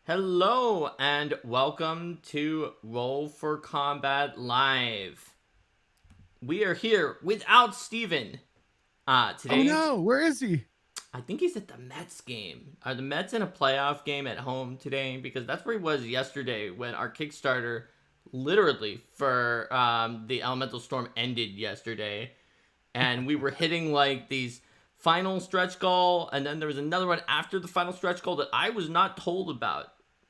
Hello and welcome to Roll for Combat Live. We are here without Steven. Oh Today, no, where is he? I think he's at the Mets game. Are the Mets in a playoff game at home today? Because that's where he was yesterday when our Kickstarter, literally for the Elemental Storm, ended yesterday, and we were hitting like these final stretch goal, and then there was another one after the final stretch goal that I was not told about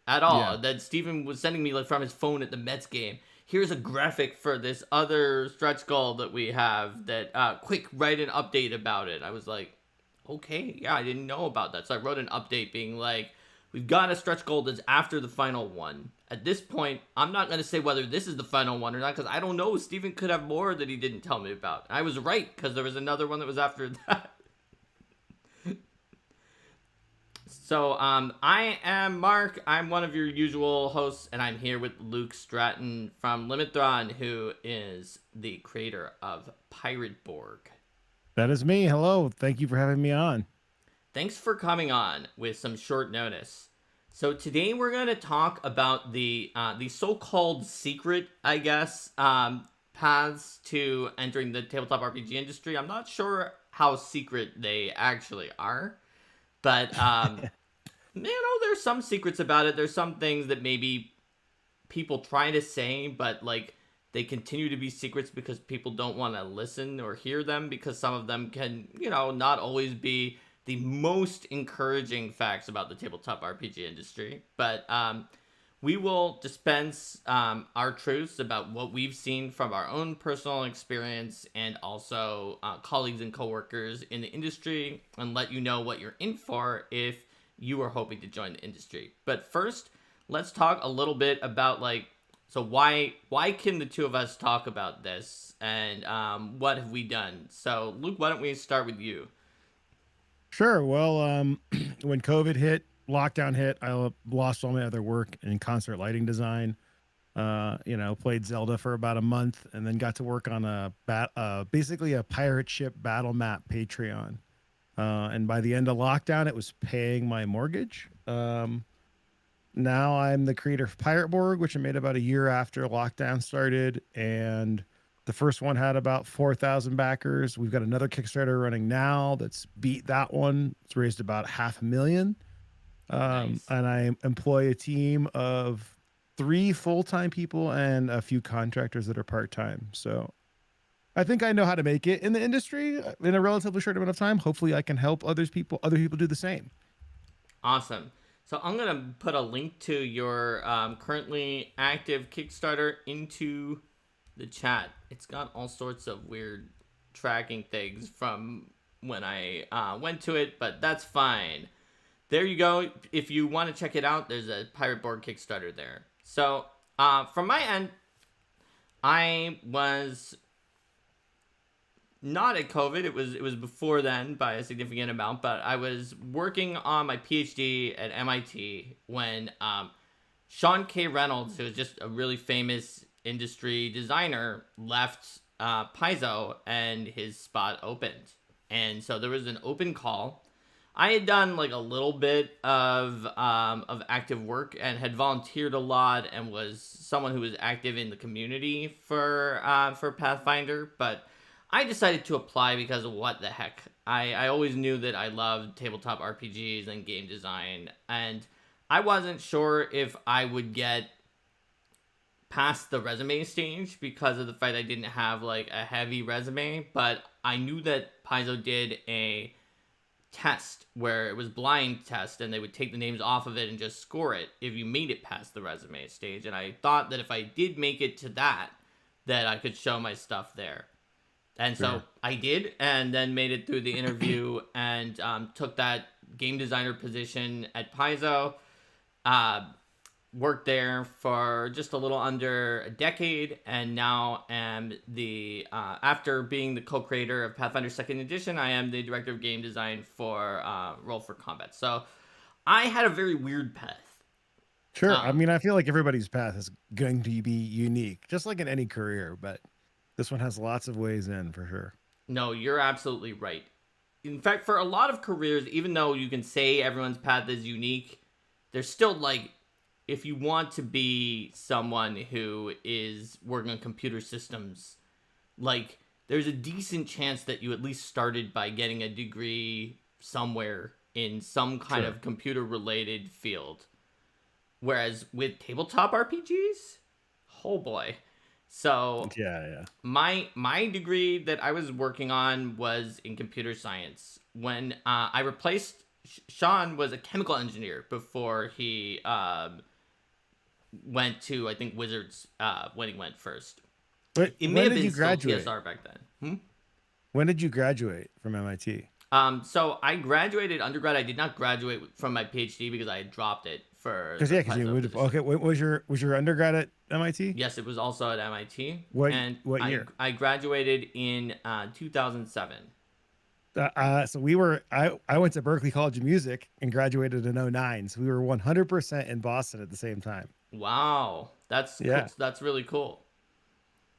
at Yeah. all. That Steven was sending me like from his phone at the Mets game. Here's a graphic for this other stretch goal that we have. That quick, write an update about it. I was like, okay, yeah, I didn't know about that, so I wrote an update being like, we've got a stretch goal that's after the final one. At this point, I'm not going to say whether this is the final one or not because I don't know. Steven could have more that he didn't tell me about. I was right because there was another one that was after that. So, I am Mark. I'm one of your usual hosts, and I'm here with Luke Stratton from Limithron, who is the creator of Pirate Borg. That is me. Hello. Thank you for having me on. Thanks for coming on with some short notice. So today we're going to talk about the so-called secret, I guess, paths to entering the tabletop RPG industry. I'm not sure how secret they actually are, but there's some secrets about it. There's some things that maybe people try to say, but like they continue to be secrets because people don't want to listen or hear them because some of them can, not always be the most encouraging facts about the tabletop RPG industry. But we will dispense our truths about what we've seen from our own personal experience and also colleagues and coworkers in the industry and let you know what you're in for if you are hoping to join the industry. But first, let's talk a little bit about so why can the two of us talk about this and what have we done? So Luke, why don't we start with you? Sure. Well, when COVID hit, lockdown hit, I lost all my other work in concert lighting design. Played Zelda for about a month and then got to work on basically a pirate ship battle map Patreon. And by the end of lockdown, it was paying my mortgage. Now I'm the creator of Pirate Borg, which I made about a year after lockdown started. And the first one had about 4,000 backers. We've got another Kickstarter running now that's beat that one. It's raised about 500,000. Nice. And I employ a team of 3 full-time people and a few contractors that are part-time. So I think I know how to make it in the industry in a relatively short amount of time. Hopefully I can help other people do the same. Awesome. So I'm going to put a link to your currently active Kickstarter into the chat. It's got all sorts of weird tracking things from when I went to it, but that's fine. There you go. If you want to check it out, there's a Pirate Board Kickstarter there. So from my end, I was not at COVID. It was before then by a significant amount, but I was working on my PhD at MIT when Sean K. Reynolds, who was just a really famous industry designer, left Paizo and his spot opened. And so there was an open call. I had done like a little bit of active work and had volunteered a lot and was someone who was active in the community for Pathfinder, but I decided to apply because of what the heck. I always knew that I loved tabletop RPGs and game design, and I wasn't sure if I would get past the resume stage because of the fact I didn't have like a heavy resume, but I knew that Paizo did a test where it was blind test and they would take the names off of it and just score it if you made it past the resume stage, and I thought that if I did make it to that I could show my stuff there. And so Sure. I did, and then made it through the interview and took that game designer position at Paizo. Worked there for just a little under a decade, and now am the after being the co-creator of Pathfinder Second Edition, I am the director of game design for Roll for Combat. So I had a very weird path. Sure. I Um, mean, I feel like everybody's path is going to be unique, just like in any career, but this one has lots of ways in for sure. no, you're absolutely right. In fact, for a lot of careers, even though you can say everyone's path is unique, there's still like if you want to be someone who is working on computer systems, like there's a decent chance that you at least started by getting a degree somewhere in some kind of computer related field. Whereas with tabletop RPGs, oh boy. So Yeah. my degree that I was working on was in computer science. When I replaced Sean was a chemical engineer before he went to, I think, Wizards when he went first. But It may when have did been you still graduate? TSR back then. When did you graduate from MIT? So I graduated undergrad. I did not graduate from my PhD because I had dropped it for the Because you Paizo would. position. Okay, was your undergrad at MIT? Yes, it was also at MIT. What And what year? I graduated in 2007. I went to Berklee College of Music and graduated in '09. So we were 100% in Boston at the same time. Wow, that's cool. Yeah. That's really cool.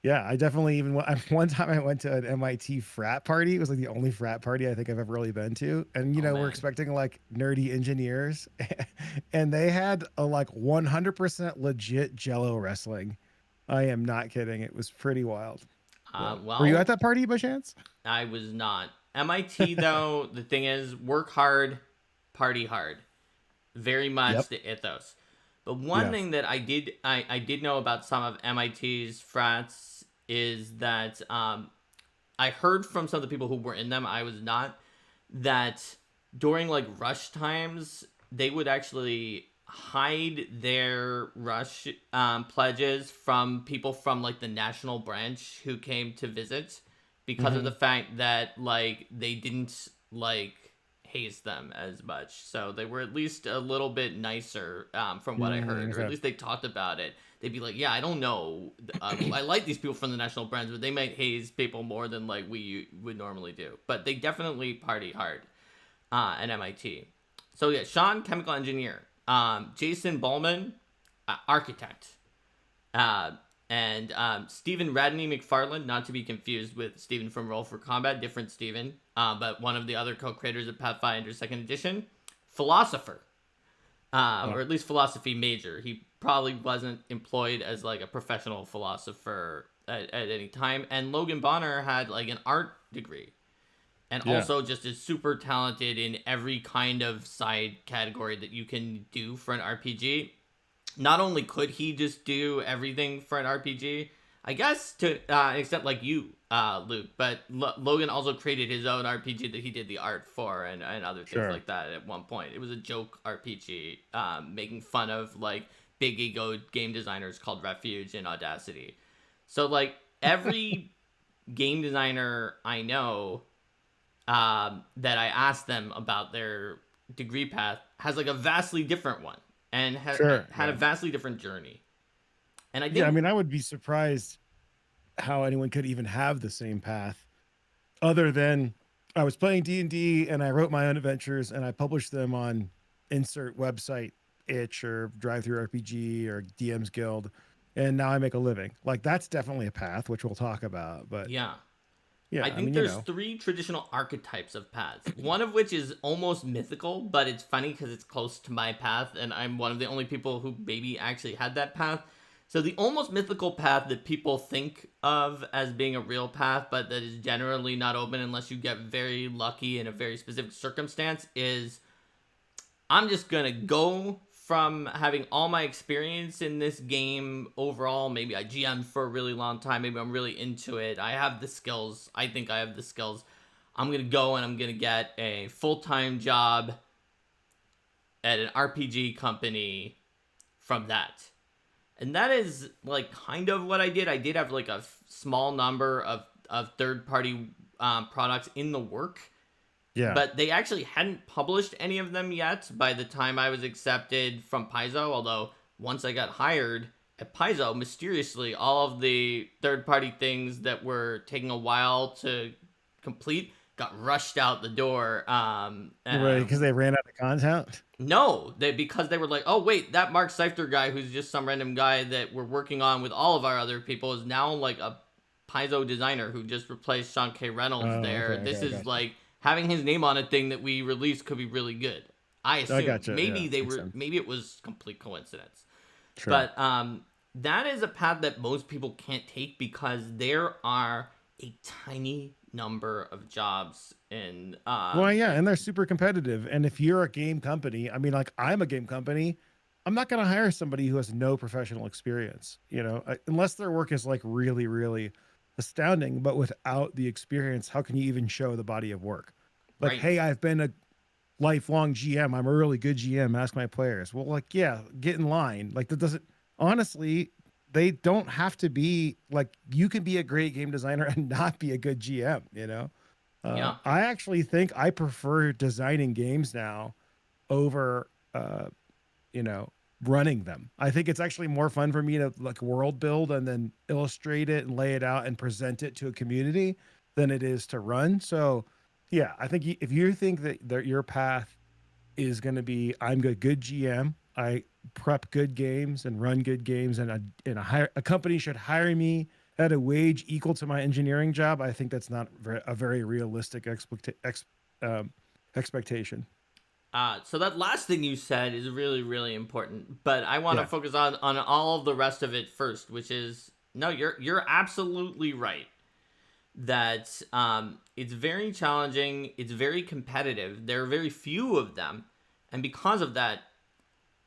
Yeah, I definitely one time I went to an MIT frat party. It was like the only frat party I think I've ever really been to. And Oh we're man. expecting like nerdy engineers and they had a like 100% legit Jello wrestling. I am not kidding. It was pretty wild. But were you at Well, that party by chance? I was not. MIT though, the thing is, work hard, party hard. Very much Yep. the ethos. But one Yeah. thing that I did know about some of MIT's frats is that I heard from some of the people who were in them, I was not, that during like rush times, they would actually hide their rush pledges from people from like the national branch who came to visit because of Mhm. the fact that like they didn't like haze them as much. So they were at least a little bit nicer from what I heard, or at Okay. least they talked about it. They'd be like, yeah, I don't know. I like these people from the national branch, but they might haze people more than like we would normally do. But they definitely party hard at MIT. So yeah, Sean, chemical engineer. Jason Ballman, architect. Uh, and Stephen Radney McFarland, not to be confused with Stephen from Roll for Combat, different Stephen, but one of the other co-creators of Pathfinder 2nd Edition. Philosopher, or at least philosophy major. He probably wasn't employed as like a professional philosopher at any time. And Logan Bonner had like an art degree. And Yeah. also just is super talented in every kind of side category that you can do for an RPG. Not only could he just do everything for an RPG, I guess to an extent like you, Luke, but Logan also created his own RPG that he did the art for and other things Sure. like that at one point. It was a joke RPG, making fun of like big ego game designers called Refuge and Audacity. So like every game designer I know that I asked them about their degree path has like a vastly different one and Sure. had a Yeah. vastly different journey. And I Yeah, I think mean, I would be surprised how anyone could even have the same path other than I was playing D&D and I wrote my own adventures and I published them on insert website itch or drive through RPG or DM's Guild and now I make a living. Like that's definitely a path which we'll talk about, but yeah, yeah, I I think mean, there's three traditional archetypes of paths. One of which is almost mythical, but it's funny because it's close to my path, and I'm one of the only people who maybe actually had that path. So the almost mythical path that people think of as being a real path, but that is generally not open unless you get very lucky in a very specific circumstance, is I'm just gonna go from having all my experience in this game overall. Maybe I GM'd for a really long time. Maybe I'm really into it. I have the skills. I think I have the skills. I'm gonna go and I'm gonna get a full-time job at an RPG company from that. And that is like kind of what I did. I did have like a small number of third-party products in the work. yeah. But they actually hadn't published any of them yet by the time I was accepted from Paizo, although once I got hired at Paizo, mysteriously, all of the third-party things that were taking a while to complete got rushed out the door. Because they ran out of content. No, because they were like, oh wait, that Mark Seifter guy who's just some random guy that we're working on with all of our other people is now like a Paizo designer who just replaced Sean K. Reynolds Oh, there. okay, This okay, is gotcha. like having his name on a thing that we released could be really good. I assume Gotcha. maybe Yeah, they makes were sense. maybe it was complete coincidence. Sure. But that is a path that most people can't take because there are a tiny number of jobs in Well, yeah, and they're super competitive. And if you're a game company, I mean, like I'm a game company, I'm not going to hire somebody who has no professional experience, unless their work is like really, really astounding. But without the experience, how can you even show the body of work? Like, right. hey, I've been a lifelong GM. I'm a really good GM. Ask my players. Well, like, yeah, get in line. Like, that doesn't, honestly, they don't have to be like, you can be a great game designer and not be a good GM. Yeah. I actually think I prefer designing games now over, you know, running them. I think it's actually more fun for me to like world build and then illustrate it and lay it out and present it to a community than it is to run. So, yeah, I think if you think that your path is going to be, I'm a good GM, I prep good games and run good games, and a company should hire me at a wage equal to my engineering job. I think that's not a very realistic expectation. So that last thing you said is really, really important, but I want to Yeah, focus on all of the rest of it first, which is no, you're absolutely right that it's very challenging, it's very competitive. There are very few of them, and because of that,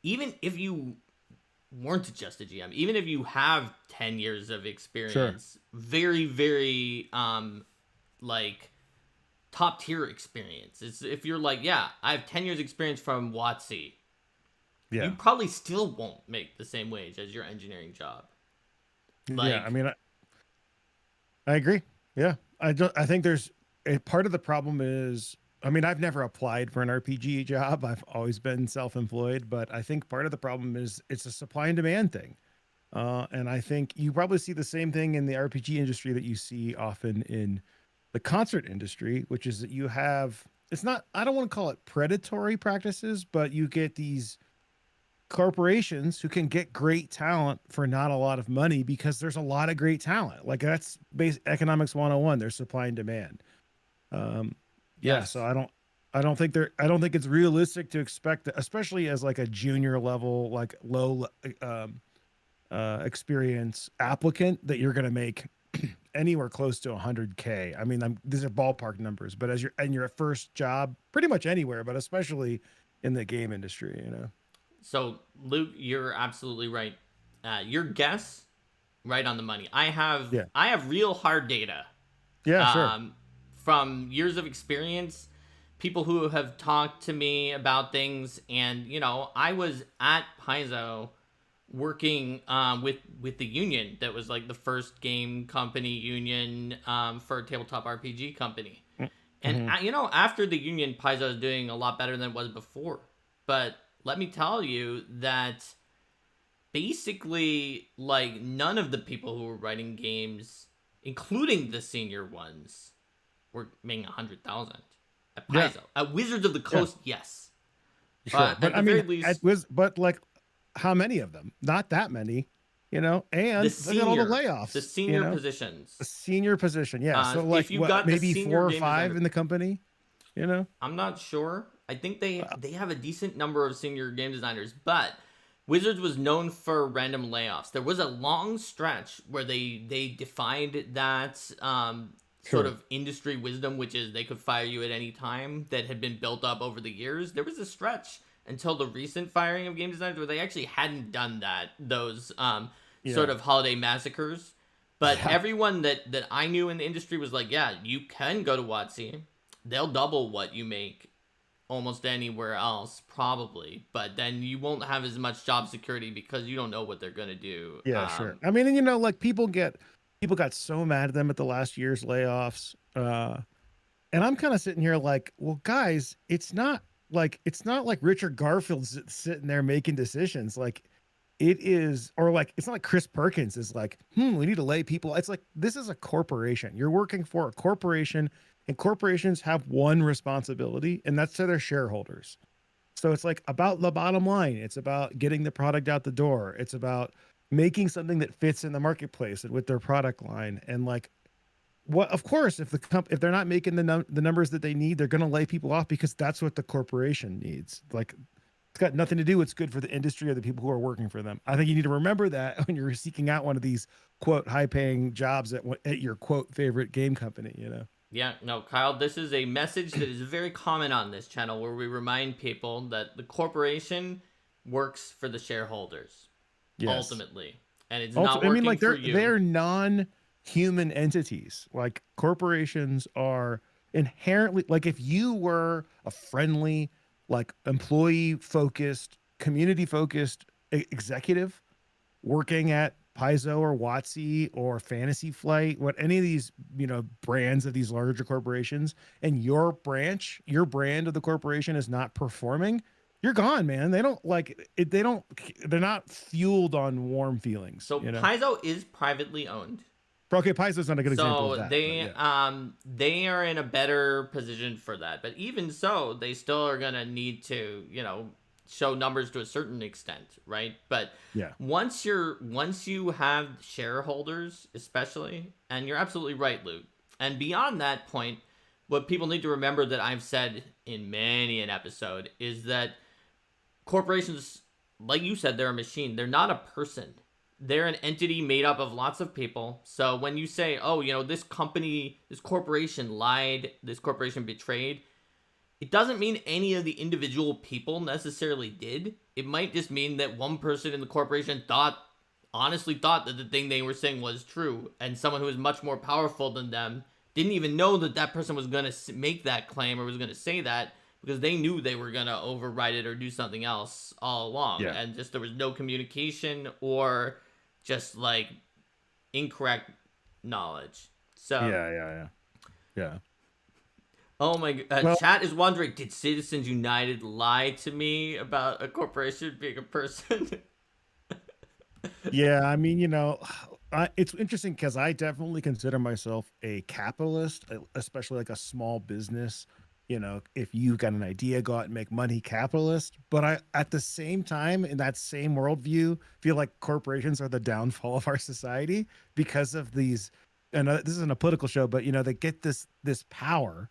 even if you weren't just a GM, even if you have 10 years of sure. experience, very, very like top tier experience. It's if you're like, yeah, I have 10 years experience from WoTC, you Yeah. probably still won't make the same wage as your engineering job. Yeah. I Like, mean, I agree. Yeah. I think there's a part of the problem is, I mean, I've never applied for an RPG job. I've always been self-employed, but I think part of the problem is it's a supply and demand thing. And I think you probably see the same thing in the RPG industry that you see often in the concert industry, which is that you have, it's not, I don't want to call it predatory practices, but you get these corporations who can get great talent for not a lot of money because there's a lot of great talent. Like that's base economics 101. There's supply and demand. Um, yeah. So yes, I don't think it's realistic to expect that, especially as like a junior level, like low, experience applicant, that you're going to make anywhere close to 100K. I mean, these are ballpark numbers, but as your first job, pretty much anywhere, but especially in the game industry. so Luke, you're absolutely right. Your guess, right on the money. I have real hard data Yeah, sure. um, from years of experience, people who have talked to me about things, and I was at Paizo working with the union that was like the first game company union for a tabletop RPG company. And Mm-hmm. after the union, Paizo is doing a lot better than it was before. But let me tell you that basically, like, none of the people who were writing games, including the senior ones, were making 100,000 at Yeah, Paizo. At Wizards of the yeah, Coast, yes, sure. but But at I the mean, very it least, was, but like, how many of them? Not that many. the And look at all the senior, the layoffs. senior A positions. senior position, yeah. So like, If you what? got the Maybe senior four or game five designer, in the company. You know. I'm not sure. I think they Uh, they have a decent number of senior game designers, but Wizards was known for random layoffs. There was a long stretch where they defined that sort sure. of industry wisdom, which is they could fire you at any time, that had been built up over the years. There was a stretch until the recent firing of game designers where they actually hadn't done that. Those sort Yeah. of holiday massacres. But Yeah. everyone that I knew in the industry was like, yeah, you can go to WotC. They'll double what you make almost anywhere else, probably. But then you won't have as much job security because you don't know what they're gonna do. Yeah, sure. I mean, and like people got so mad at them at the last year's layoffs. And I'm kind of sitting here like, well, guys, it's not like Richard Garfield's sitting there making decisions. Like it is, or like it's not like Chris Perkins is like, we need to lay people. It's like this is a corporation. You're working for a corporation, and corporations have one responsibility, and that's to their shareholders. So it's like about the bottom line. It's about getting the product out the door. It's about making something that fits in the marketplace and with their product line. And like, what? Of course, if they're not making the numbers that they need, they're going to lay people off because that's what the corporation needs. Like, got nothing to do what's good for the industry or the people who are working for them. I think you need to remember that when you're seeking out one of these quote high paying jobs at your quote favorite game company, you know? Yeah, no, Kyle, this is a message that is very common on this channel where we remind people that the corporation works for the shareholders Yes. ultimately, and it's Also, not I mean, working like for you. they're non-human entities. Like corporations are inherently like if you were a friendly, like employee focused, community focused executive working at Paizo or WoTC or Fantasy Flight, what any of these, you know, brands of these larger corporations, and your branch, your brand of the corporation is not performing, you're gone, man. They don't like it, they're not fueled on warm feelings, So you know. Paizo is privately owned. Okay, Paizo's not a good example of So that, but yeah. they are in a better position for that. But even so, they still are gonna need to, show numbers to a certain extent, right? But Yeah. once you have shareholders, especially, and you're absolutely right, Luke. And beyond that point, what people need to remember that I've said in many an episode is that corporations, like you said, they're a machine. They're not a person. They're an entity made up of lots of people. So when you say, oh, this company, this corporation lied, this corporation betrayed, it doesn't mean any of the individual people necessarily did. It might just mean that one person in the corporation honestly thought that the thing they were saying was true, and someone who was much more powerful than them didn't even know that that person was going to make that claim or was going to say that, because they knew they were going to override it or do something else all along. Yeah. And just there was no communication or just like incorrect knowledge. So Yeah. oh my god, Well, chat is wondering, did Citizens United lie to me about a corporation being a person? yeah, I mean, you know, it's interesting because I definitely consider myself a capitalist, especially like a small business. You know, if you've got an idea, go out and make money, capitalist. But I, at the same time, in that same worldview, feel like corporations are the downfall of our society because of these. And this isn't a political show, but you know, they get this power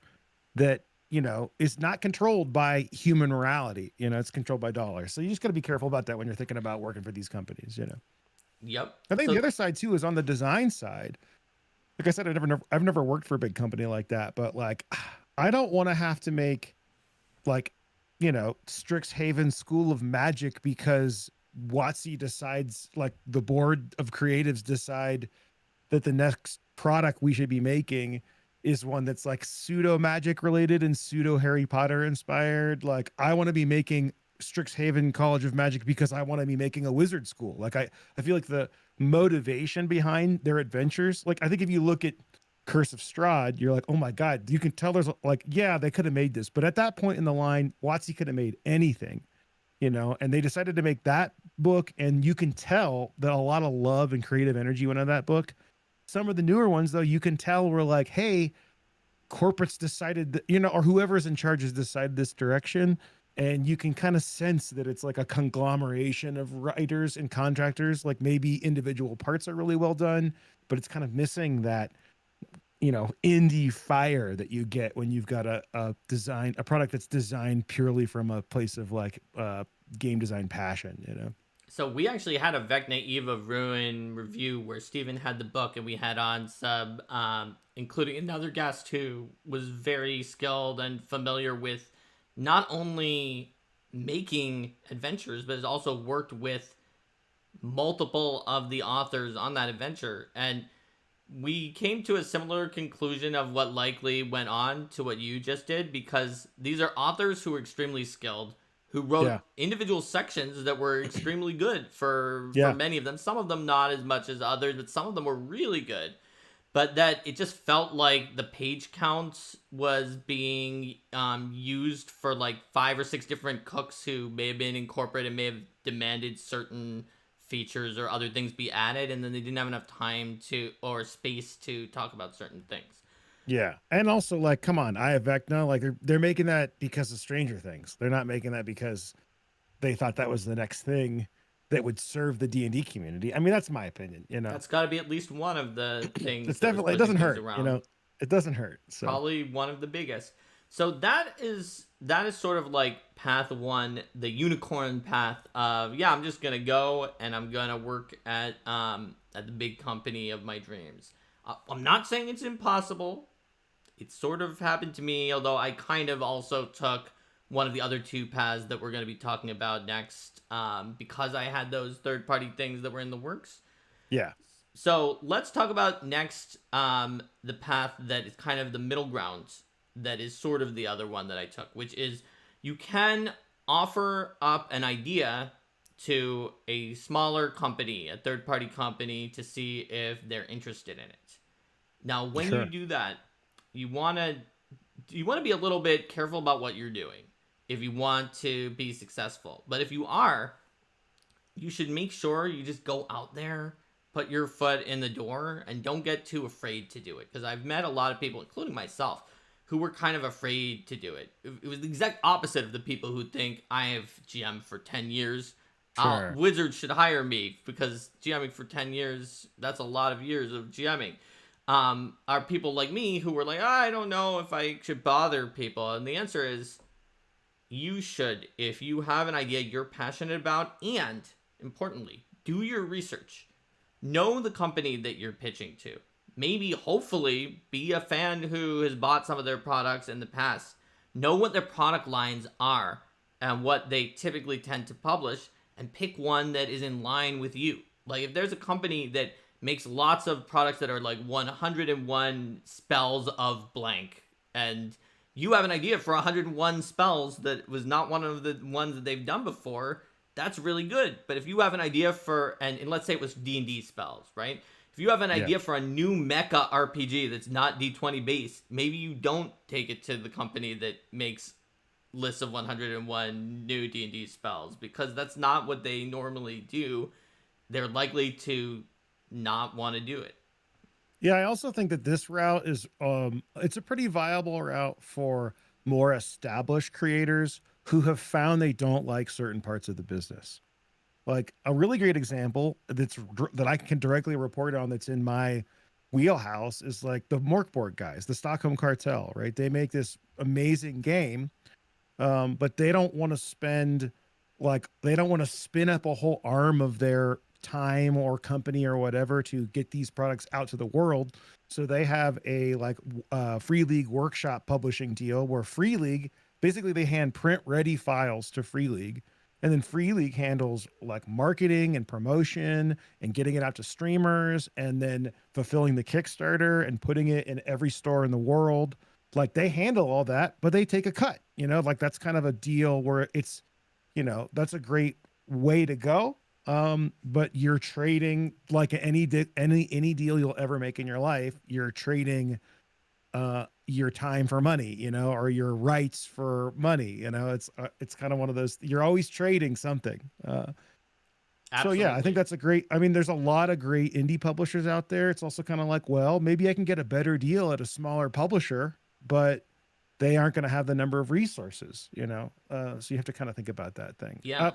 that is not controlled by human morality. You know, it's controlled by dollars. So you just got to be careful about that when you're thinking about working for these companies. You know. Yep. I think the So other side too is on the design side. Like I said, I've never worked for a big company like that, but like, I don't want to have to make like, Strixhaven School of Magic because WotC decides, like the board of creatives decide that the next product we should be making is one that's like pseudo magic related and pseudo Harry Potter inspired. Like I want to be making Strixhaven College of Magic because I want to be making a wizard school. Like I feel like the motivation behind their adventures, like I think if you look at Curse of Strahd, you're like, oh my God, you can tell there's like, yeah, they could have made this. But at that point in the line, WotC could have made anything, and they decided to make that book. And you can tell that a lot of love and creative energy went into that book. Some of the newer ones, though, you can tell were like, hey, corporates decided that, or whoever's in charge has decided this direction. And you can kind of sense that it's like a conglomeration of writers and contractors. Like maybe individual parts are really well done, but it's kind of missing that, indie fire that you get when you've got a product that's designed purely from a place of like game design passion. So we actually had a Vecna Eve of Ruin review where Steven had the book and we had on sub, including another guest who was very skilled and familiar with not only making adventures, but has also worked with multiple of the authors on that adventure. And we came to a similar conclusion of what likely went on to what you just did, because these are authors who are extremely skilled, who wrote individual sections that were extremely good for many of them. Some of them not as much as others, but some of them were really good. But that it just felt like the page count was being used for like 5 or 6 different cooks who may have been incorporated, may have demanded certain features or other things be added, and then they didn't have enough time or space to talk about certain things. Yeah. And also, like, come on, I have Vecna. Like, they're making that because of Stranger Things. They're not making that because they thought that was the next thing that would serve the D&D community. I mean, that's my opinion, That's got to be at least one of the things. It's definitely, it doesn't hurt, it doesn't hurt. So probably one of the biggest. So that is sort of like path one, the unicorn path of, yeah, I'm just gonna go and I'm gonna work at the big company of my dreams. I'm not saying it's impossible. It sort of happened to me, although I kind of also took one of the other two paths that we're going to be talking about next, because I had those third party things that were in the works. Yeah. So let's talk about next, the path that is kind of the middle ground, that is sort of the other one that I took, which is you can offer up an idea to a smaller company, a third party company, to see if they're interested in it. Now, when you Sure. do that, you want to be a little bit careful about what you're doing if you want to be successful. But if you are, you should make sure you just go out there, put your foot in the door, and don't get too afraid to do it. Because I've met a lot of people, including myself, who were kind of afraid to do it. It was the exact opposite of the people who think I have GM for 10 years. Sure. Wizards should hire me because GMing for 10 years, that's a lot of years of GMing. Are people like me who were like, I don't know if I should bother people. And the answer is, you should, if you have an idea you're passionate about, and importantly, do your research. Know the company that you're pitching to. Maybe, hopefully, be a fan who has bought some of their products in the past. Know what their product lines are and what they typically tend to publish, and pick one that is in line with you. Like, if there's a company that makes lots of products that are like 101 spells of blank, and you have an idea for 101 spells that was not one of the ones that they've done before, that's really good. But if you have an idea for, and let's say it was D&D spells, right? If you have an idea for a new mecha RPG that's not D20 based, maybe you don't take it to the company that makes lists of 101 new D&D spells, because that's not what they normally do. They're likely to not want to do it. Yeah, I also think that this route is it's a pretty viable route for more established creators who have found they don't like certain parts of the business. Like a really great example that I can directly report on that's in my wheelhouse is like the Morkborg guys, the Stockholm Cartel, right? They make this amazing game, but they don't want to they don't want to spin up a whole arm of their time or company or whatever to get these products out to the world. So they have a Free League workshop publishing deal where Free League, basically they hand print ready files to Free League, and then Free League handles like marketing and promotion and getting it out to streamers and then fulfilling the Kickstarter and putting it in every store in the world. Like they handle all that, but they take a cut, like that's kind of a deal where it's, that's a great way to go. But you're trading like any deal you'll ever make in your life. You're trading your time for money, or your rights for money. It's kind of one of those. You're always trading something. So yeah, I think that's there's a lot of great indie publishers out there. It's also kind of like, well, maybe I can get a better deal at a smaller publisher, but they aren't going to have the number of resources. So you have to kind of think about that thing. Yeah.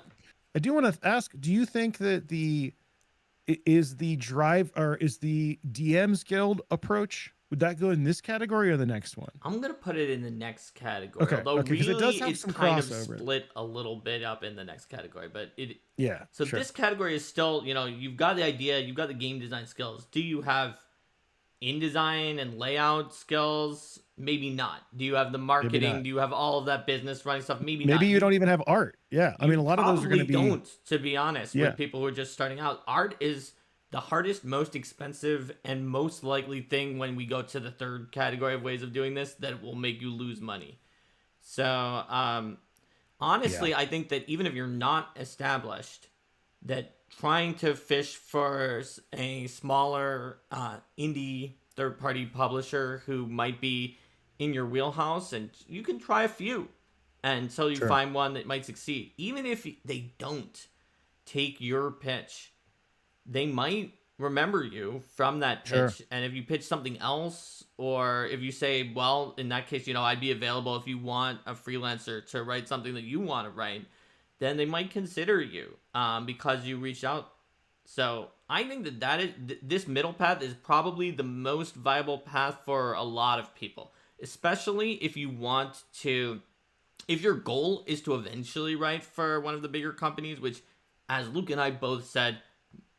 I do want to ask, do you think that is the DM's Guild approach, would that go in this category or the next one? I'm going to put it in the next category. Okay. Although Because really it does have it's some kind of crossover. split a little bit up in the next category, but sure. This category is still, you've got the idea, you've got the game design skills. Do you have InDesign and layout skills? Maybe not. Do you have the marketing? Do you have all of that business running stuff? Maybe not. Maybe you don't even have art. Yeah. A lot of those are going to be. Don't, to be honest, with people who are just starting out. Art is the hardest, most expensive, and most likely thing when we go to the third category of ways of doing this that will make you lose money. So, honestly, I think that even if you're not established, that trying to fish for a smaller indie third-party publisher who might be in your wheelhouse, and you can try a few until you find one that might succeed. Even if they don't take your pitch, they might remember you from that pitch. And if you pitch something else, or if you say, well, in that case, I'd be available if you want a freelancer to write something that you want to write, then they might consider you because you reached out. So I think that this middle path is probably the most viable path for a lot of people. especially if you want to, if your goal is to eventually write for one of the bigger companies, which, as Luke and I both said,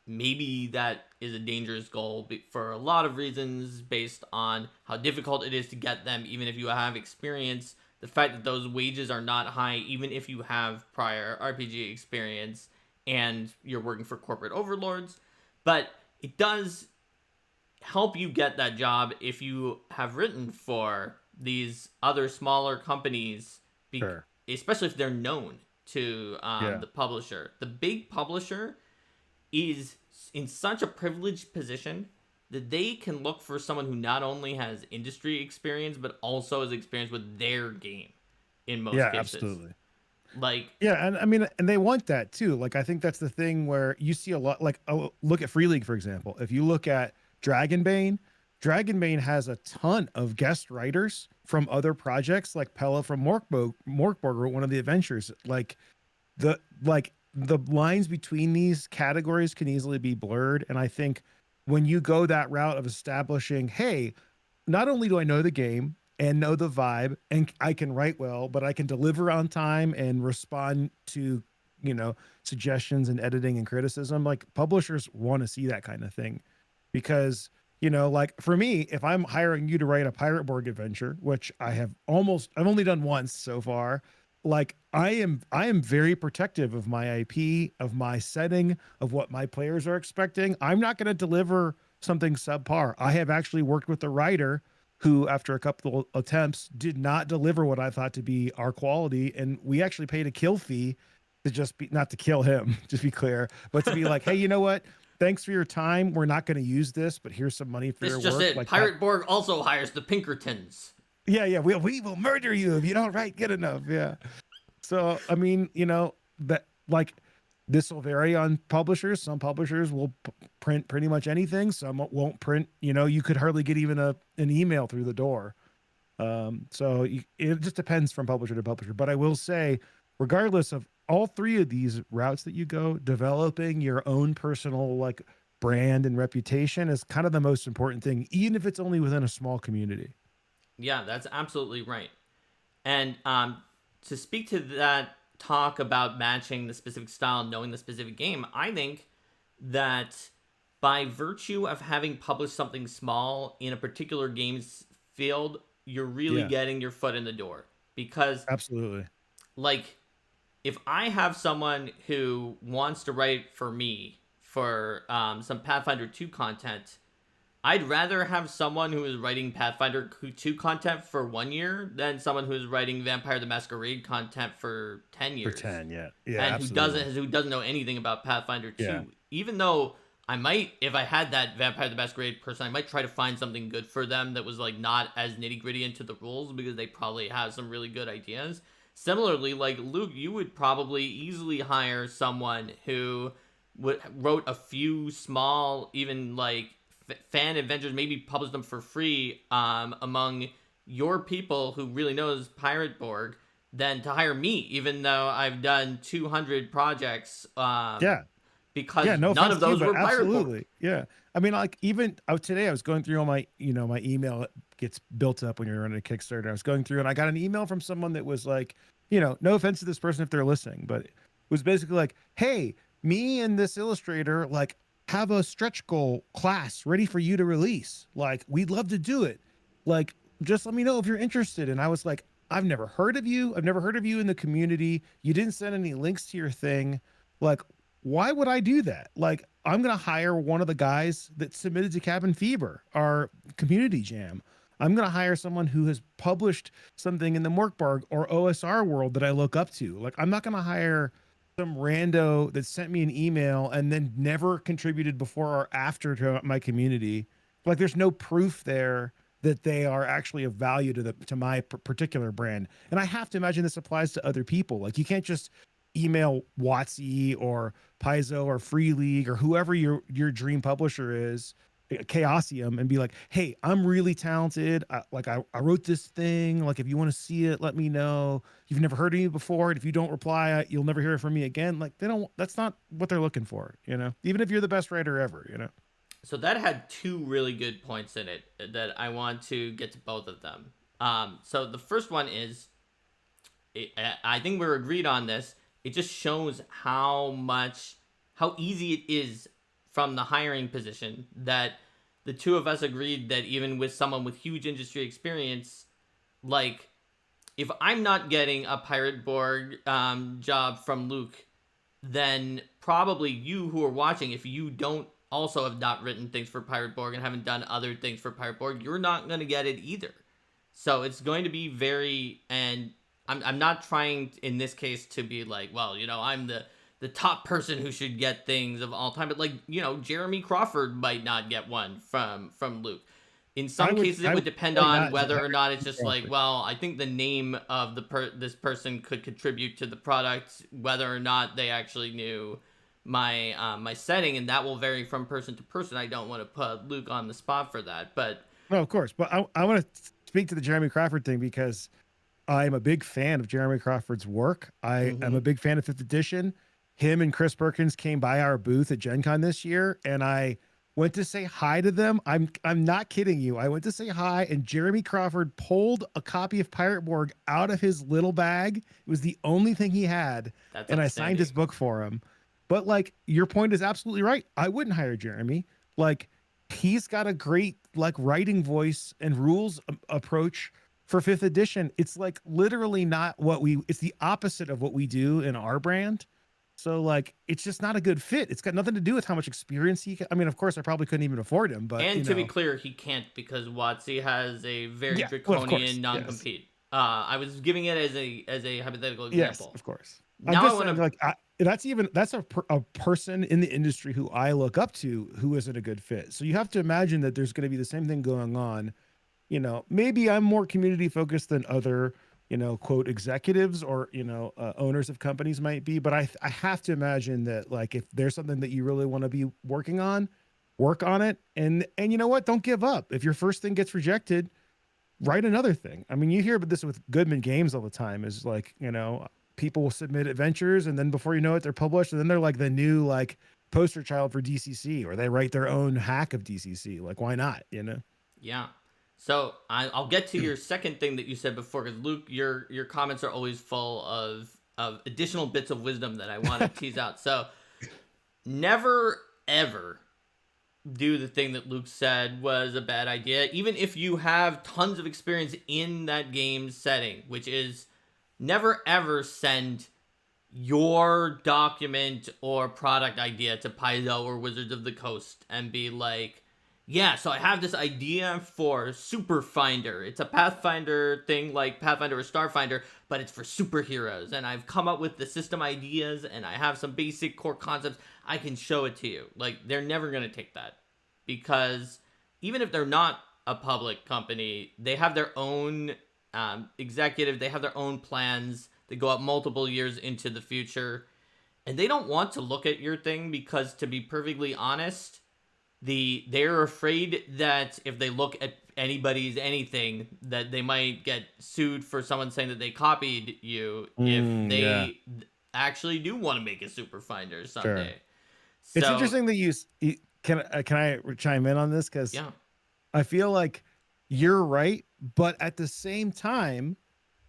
maybe that is a dangerous goal for a lot of reasons based on how difficult it is to get them, even if you have experience. The fact that those wages are not high, even if you have prior RPG experience and you're working for corporate overlords. But it does help you get that job if you have written for these other smaller companies, Sure. especially if they're known to Yeah. the publisher. The big publisher is in such a privileged position that they can look for someone who not only has industry experience but also has experience with their game in most Yeah, cases. absolutely. Like, Yeah, and I mean, and they want that too. Like, I think that's the thing where you see a lot. Like, look at Free League, for example. If you look at Dragonbane, Dragonbane has a ton of guest writers from other projects, like Pella from Morkborg wrote one of the adventures. The like the lines between these categories can easily be blurred, and I think when you go that route of establishing, hey, not only do I know the game and know the vibe and I can write well, but I can deliver on time and respond to, suggestions and editing and criticism. Like, publishers want to see that kind of thing because, like for me, if I'm hiring you to write a Pirate Borg adventure, which I've only done once so far, like I am very protective of my IP, of my setting, of what my players are expecting. I'm not going to deliver something subpar. I have actually worked with a writer who, after a couple attempts, did not deliver what I thought to be our quality, and we actually paid a kill fee to just be, not to kill him, just be clear, but to be like, hey, you know what? Thanks for your time. We're not going to use this, but here's some money for this your just work. it. Like Pirate that. Borg also hires the Pinkertons. Yeah, we will murder you if you don't write good enough. Yeah. So, I mean, that like this will vary on publishers. Some publishers will print pretty much anything. Some won't print. You could hardly get even an email through the door. So it just depends from publisher to publisher. But I will say, regardless of all three of these routes that you go, developing your own personal like brand and reputation is kind of the most important thing, even if it's only within a small community. Yeah, that's absolutely right. And to speak to that talk about matching the specific style and knowing the specific game, I think that by virtue of having published something small in a particular game's field, you're really Yeah, getting your foot in the door. Because, absolutely. like, if I have someone who wants to write for me for some Pathfinder 2 content, I'd rather have someone who is writing Pathfinder 2 content for 1 year than someone who is writing Vampire the Masquerade content for 10 For years. 10, yeah. Yeah, And absolutely. who doesn't know anything about Pathfinder Yeah. 2. Even though I might, if I had that Vampire the Masquerade person, I might try to find something good for them that was like not as nitty-gritty into the rules because they probably have some really good ideas. Similarly, like Luke, you would probably easily hire someone who wrote a few small, even like fan adventures, maybe publish them for free among your people who really knows Pirate Borg, than to hire me, even though I've done 200 projects, Yeah. because Yeah, no none offense of to you, those but were Pirate Borg. absolutely. Yeah. I mean, like even today I was going through all my, my email that gets built up when you're running a Kickstarter. I was going through and I got an email from someone that was like, no offense to this person if they're listening, but it was basically like, hey, me and this illustrator like have a stretch goal class ready for you to release. Like, we'd love to do it. Like, just let me know if you're interested. And I was like, I've never heard of you. I've never heard of you in the community. You didn't send any links to your thing. Like, why would I do that? Like, I'm going to hire one of the guys that submitted to Cabin Fever, our community jam. I'm going to hire someone who has published something in the Morkborg or OSR world that I look up to. Like, I'm not going to hire some rando that sent me an email and then never contributed before or after to my community. Like, there's no proof there that they are actually of value to my particular brand. And I have to imagine this applies to other people. Like, you can't just email WoTC or Paizo or Free League or whoever your dream publisher is, Chaosium, and be like, hey, I'm really talented. I wrote this thing. Like, if you want to see it, let me know. You've never heard of me before. And if you don't reply, you'll never hear from me again. Like, that's not what they're looking for, even if you're the best writer ever. So that had two really good points in it that I want to get to both of them. So the first one is, I think we're agreed on this. It just shows how easy it is from the hiring position, that the two of us agreed that even with someone with huge industry experience, like, if I'm not getting a Pirate Borg job from Luke, then probably you who are watching, if you don't also have not written things for Pirate Borg and haven't done other things for Pirate Borg, you're not going to get it either. So it's going to be very, and I'm not trying in this case to be like, well, I'm the top person who should get things of all time, but like, Jeremy Crawford might not get one from Luke. In some cases, it would depend on whether or not it's just like, well, I think the name of this person could contribute to the product, whether or not they actually knew my setting, and that will vary from person to person. I don't want to put Luke on the spot for that, but no, of course. But I want to speak to the Jeremy Crawford thing because I'm a big fan of Jeremy Crawford's work. I am a big fan of 5th edition. Him and Chris Perkins came by our booth at Gen Con this year, and I went to say hi to them. I'm not kidding you. I went to say hi, and Jeremy Crawford pulled a copy of Pirate Borg out of his little bag. It was the only thing he had. And I signed his book for him. But like, your point is absolutely right. I wouldn't hire Jeremy. Like, he's got a great like writing voice and rules approach for 5th edition. It's like literally not it's the opposite of what we do in our brand. So like, it's just not a good fit. It's got nothing to do with how much experience he can. I mean, of course, I probably couldn't even afford him, but and to be clear, he can't, because WoTC has a very draconian non-compete. Yes. I was giving it as a hypothetical example. Yes, of course. Now I'm just saying, like, that's a person in the industry who I look up to who isn't a good fit. So you have to imagine that there's going to be the same thing going on. Maybe I'm more community focused than other, quote, executives or, owners of companies might be. But I have to imagine that, like, if there's something that you really want to be working on, work on it. And you know what? Don't give up. If your first thing gets rejected, write another thing. I mean, you hear about this with Goodman Games all the time, is like, people will submit adventures, and then before you know it, they're published, and then they're like the new like poster child for DCC, or they write their own hack of DCC. Like, why not? Yeah. So I'll get to your second thing that you said before, because Luke, your comments are always full of additional bits of wisdom that I want to tease out. So never ever do the thing that Luke said was a bad idea, even if you have tons of experience in that game setting, which is never ever send your document or product idea to Paizo or Wizards of the Coast and be like, yeah, so I have this idea for Superfinder. It's a Pathfinder thing like Pathfinder or Starfinder, but it's for superheroes. And I've come up with the system ideas, and I have some basic core concepts. I can show it to you. Like, they're never going to take that, because even if they're not a public company, they have their own executive, they have their own plans that go up multiple years into the future, and they don't want to look at your thing because, to be perfectly honest, they're afraid that if they look at anybody's anything, that they might get sued for someone saying that they copied you if they actually do want to make a Superfinder someday. Sure. So, it's interesting that you can I chime in on this, because I feel like you're right, but at the same time,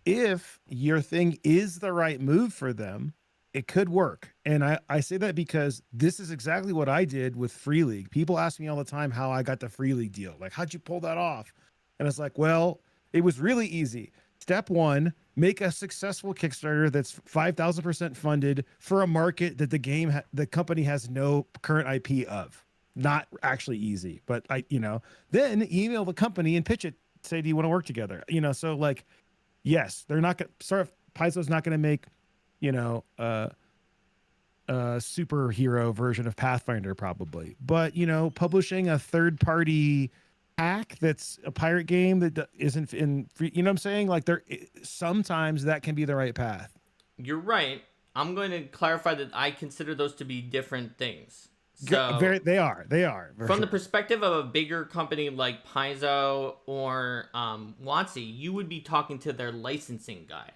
if your thing is the right move for them, it could work. And I say that because this is exactly what I did with Free League. People ask me all the time how I got the Free League deal. Like, how'd you pull that off? And it's like, well, it was really easy. Step one, make a successful Kickstarter that's 5,000% funded for a market that the company has no current IP of. Not actually easy, but then email the company and pitch it. Say, do you want to work together? So like, yes, they're not going to, sorry, Paizo's not going to make, a superhero version of Pathfinder probably, but publishing a third party hack that's a pirate game that isn't in free, what I'm saying? Like, sometimes that can be the right path. You're right. I'm going to clarify that I consider those to be different things. So they are from the perspective of a bigger company like Paizo or WoTC, you would be talking to their licensing guy.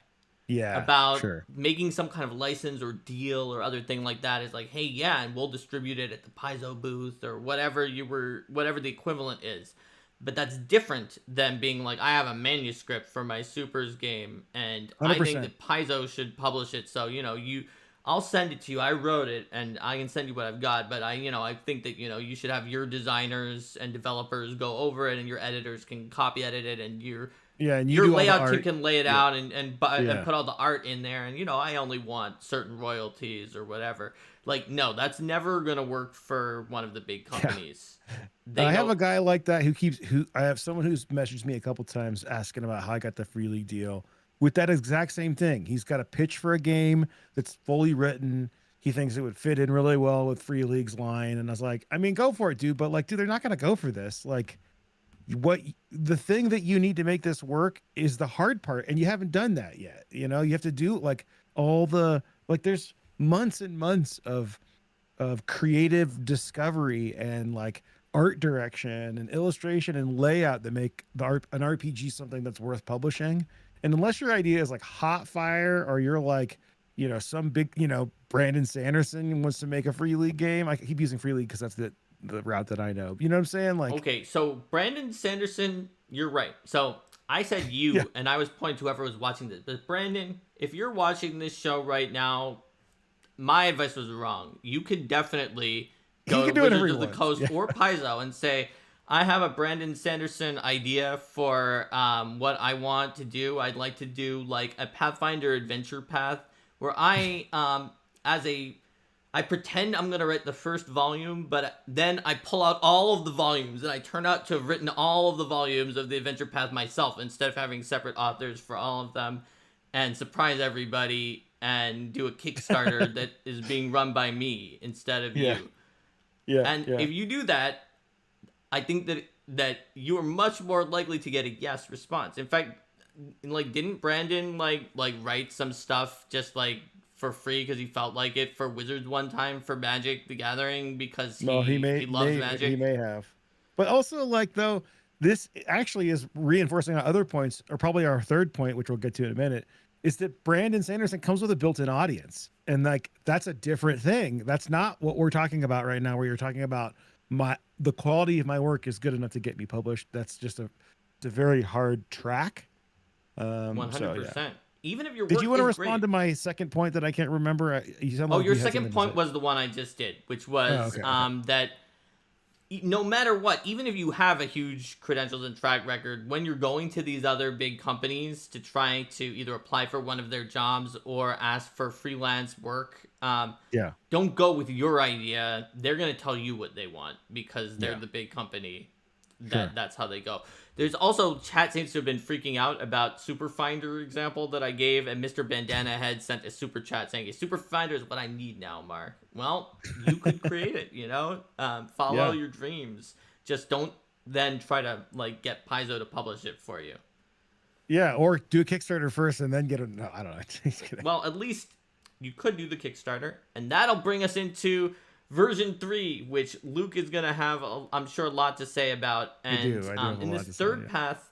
Yeah, about making some kind of license or deal or other thing like that. Is like, hey, yeah, and we'll distribute it at the Paizo booth or whatever the equivalent is. But that's different than being like, I have a manuscript for my Supers game, and I think 100%. that Paizo should publish it. So, I'll send it to you. I wrote it, and I can send you what I've got. But I think that, you should have your designers and developers go over it, and your editors can copy edit it, and Yeah, and you your do all the layout team art. can lay it Yeah. out and Yeah. put all the art in there. And, I only want certain royalties or whatever. Like, no, that's never going to work for one of the big companies. I have a guy like that who I have someone who's messaged me a couple times asking about how I got the Free League deal with that exact same thing. He's got a pitch for a game that's fully written. He thinks it would fit in really well with Free League's line. And I was like, I mean, go for it, dude. But like, dude, they're not going to go for this. Like, the thing that you need to make this work is the hard part. And you haven't done that yet. You have to do like there's months and months of creative discovery and like art direction and illustration and layout that make an RPG something that's worth publishing. And unless your idea is like hot fire, or you're like, some big, Brandon Sanderson wants to make a Free League game. I keep using Free League because that's the route that I know. You know what I'm saying? Like, okay, so Brandon Sanderson, you're right. So I said you, Yeah. and I was pointing to whoever was watching this. But Brandon, if you're watching this show right now, my advice was wrong. You could definitely go to Wizards of the Coast or Paizo and say, I have a Brandon Sanderson idea for what I want to do. I'd like to do like a Pathfinder adventure path where I pretend I'm going to write the first volume, but then I pull out all of the volumes and I turn out to have written all of the volumes of the adventure path myself instead of having separate authors for all of them, and surprise everybody and do a Kickstarter that is being run by me instead of you. Yeah. And if you do that, I think that you are much more likely to get a yes response. In fact, like, didn't Brandon like write some stuff just like for free because he felt like it for Wizards one time for Magic the Gathering because he loves Magic? He may have. But also, like, though, this actually is reinforcing our other points, or probably our third point, which we'll get to in a minute, is that Brandon Sanderson comes with a built-in audience. And like, that's a different thing. That's not what we're talking about right now, where you're talking about the quality of my work is good enough to get me published. That's just it's a very hard track. 100%. Even if your did work you want to is respond great. to my second point that I can't remember? Your second point was the one I just did, which was that no matter what, even if you have a huge credentials and track record, when you're going to these other big companies to try to either apply for one of their jobs or ask for freelance work, don't go with your idea. They're going to tell you what they want because they're the big company. That's how they go. There's also, chat seems to have been freaking out about Superfinder example that I gave, and Mr. Bandana Head sent a super chat saying, Superfinder is what I need now, Mark. Well, you could create it, follow your dreams. Just don't then try to like get Paizo to publish it for you. Yeah, or do a Kickstarter first and then get it. No, I don't know. Well, at least you could do the Kickstarter, and that'll bring us into version 3, which Luke is going to have, I'm sure, a lot to say about. And I do have in a lot this to say, third path,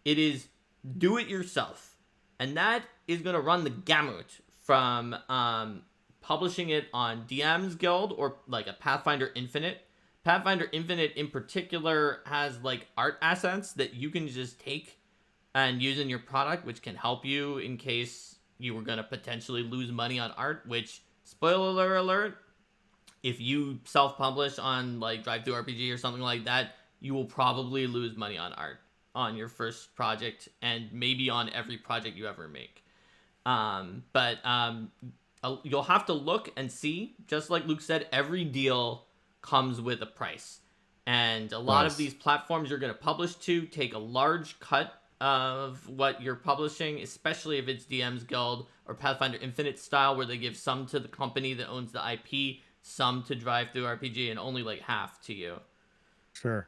it is do it yourself. And that is going to run the gamut from publishing it on DM's Guild or like a Pathfinder Infinite. Pathfinder Infinite in particular has like art assets that you can just take and use in your product, which can help you in case you were going to potentially lose money on art, which, spoiler alert, if you self-publish on like DriveThruRPG or something like that, you will probably lose money on art on your first project and maybe on every project you ever make. But you'll have to look and see, just like Luke said, every deal comes with a price. And a lot of these platforms you're going to publish to take a large cut of what you're publishing, especially if it's DM's Guild or Pathfinder Infinite style, where they give some to the company that owns the IP, some to DriveThruRPG, and only like half to you. Sure.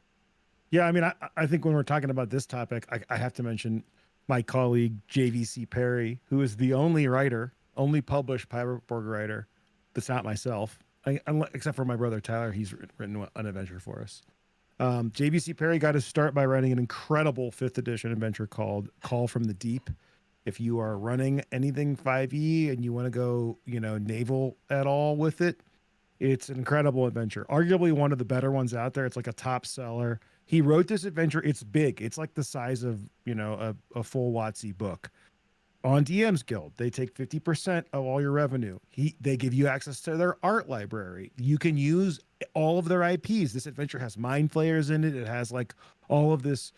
Yeah, I mean, I think when we're talking about this topic, I have to mention my colleague JVC Perry, who is the only published pirate board writer that's not myself, except for my brother Tyler. He's written an adventure for us. JVC Perry got his start by writing an incredible 5th edition adventure called Call from the Deep. If you are running anything 5e and you want to go, naval at all with it, it's an incredible adventure. Arguably one of the better ones out there. It's like a top seller. He wrote this adventure. It's big. It's like the size of, a full WoTC book. On DM's Guild, they take 50% of all your revenue. They give you access to their art library. You can use all of their IPs. This adventure has Mind Flayers in it. It has like all of this,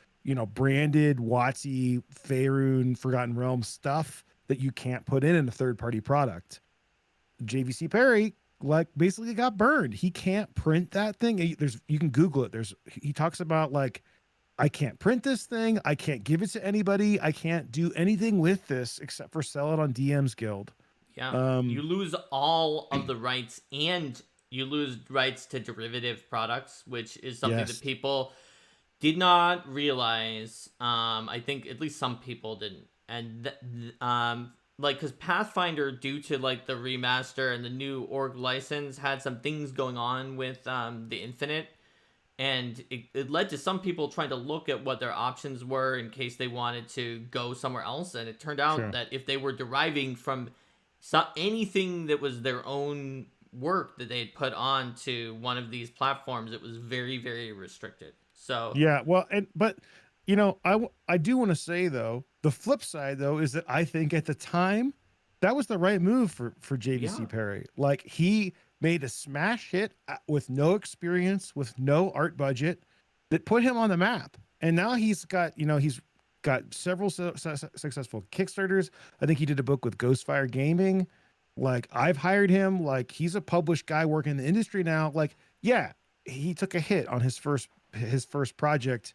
branded WoTC, Faerun, Forgotten Realms stuff that you can't put in a third-party product. JVC Perry like basically got burned. He can't print that thing. You can Google it. He talks about like, I can't print this thing. I can't give it to anybody. I can't do anything with this except for sell it on DM's Guild. Yeah. You lose all of the rights, and you lose rights to derivative products, which is something that people did not realize. I think at least some people didn't. And like, because Pathfinder, due to like the remaster and the new org license, had some things going on with the Infinite, and it led to some people trying to look at what their options were in case they wanted to go somewhere else. And it turned out that if they were deriving from anything that was their own work that they had put on to one of these platforms, it was very, very restricted. So yeah, well, but I do want to say though, the flip side though is that I think at the time that was the right move for JVC Perry. Like, he made a smash hit with no experience, with no art budget, that put him on the map. And now he's got several successful Kickstarters. I think he did a book with Ghostfire Gaming. Like, I've hired him. Like, he's a published guy working in the industry now. Like, yeah, he took a hit on his first project,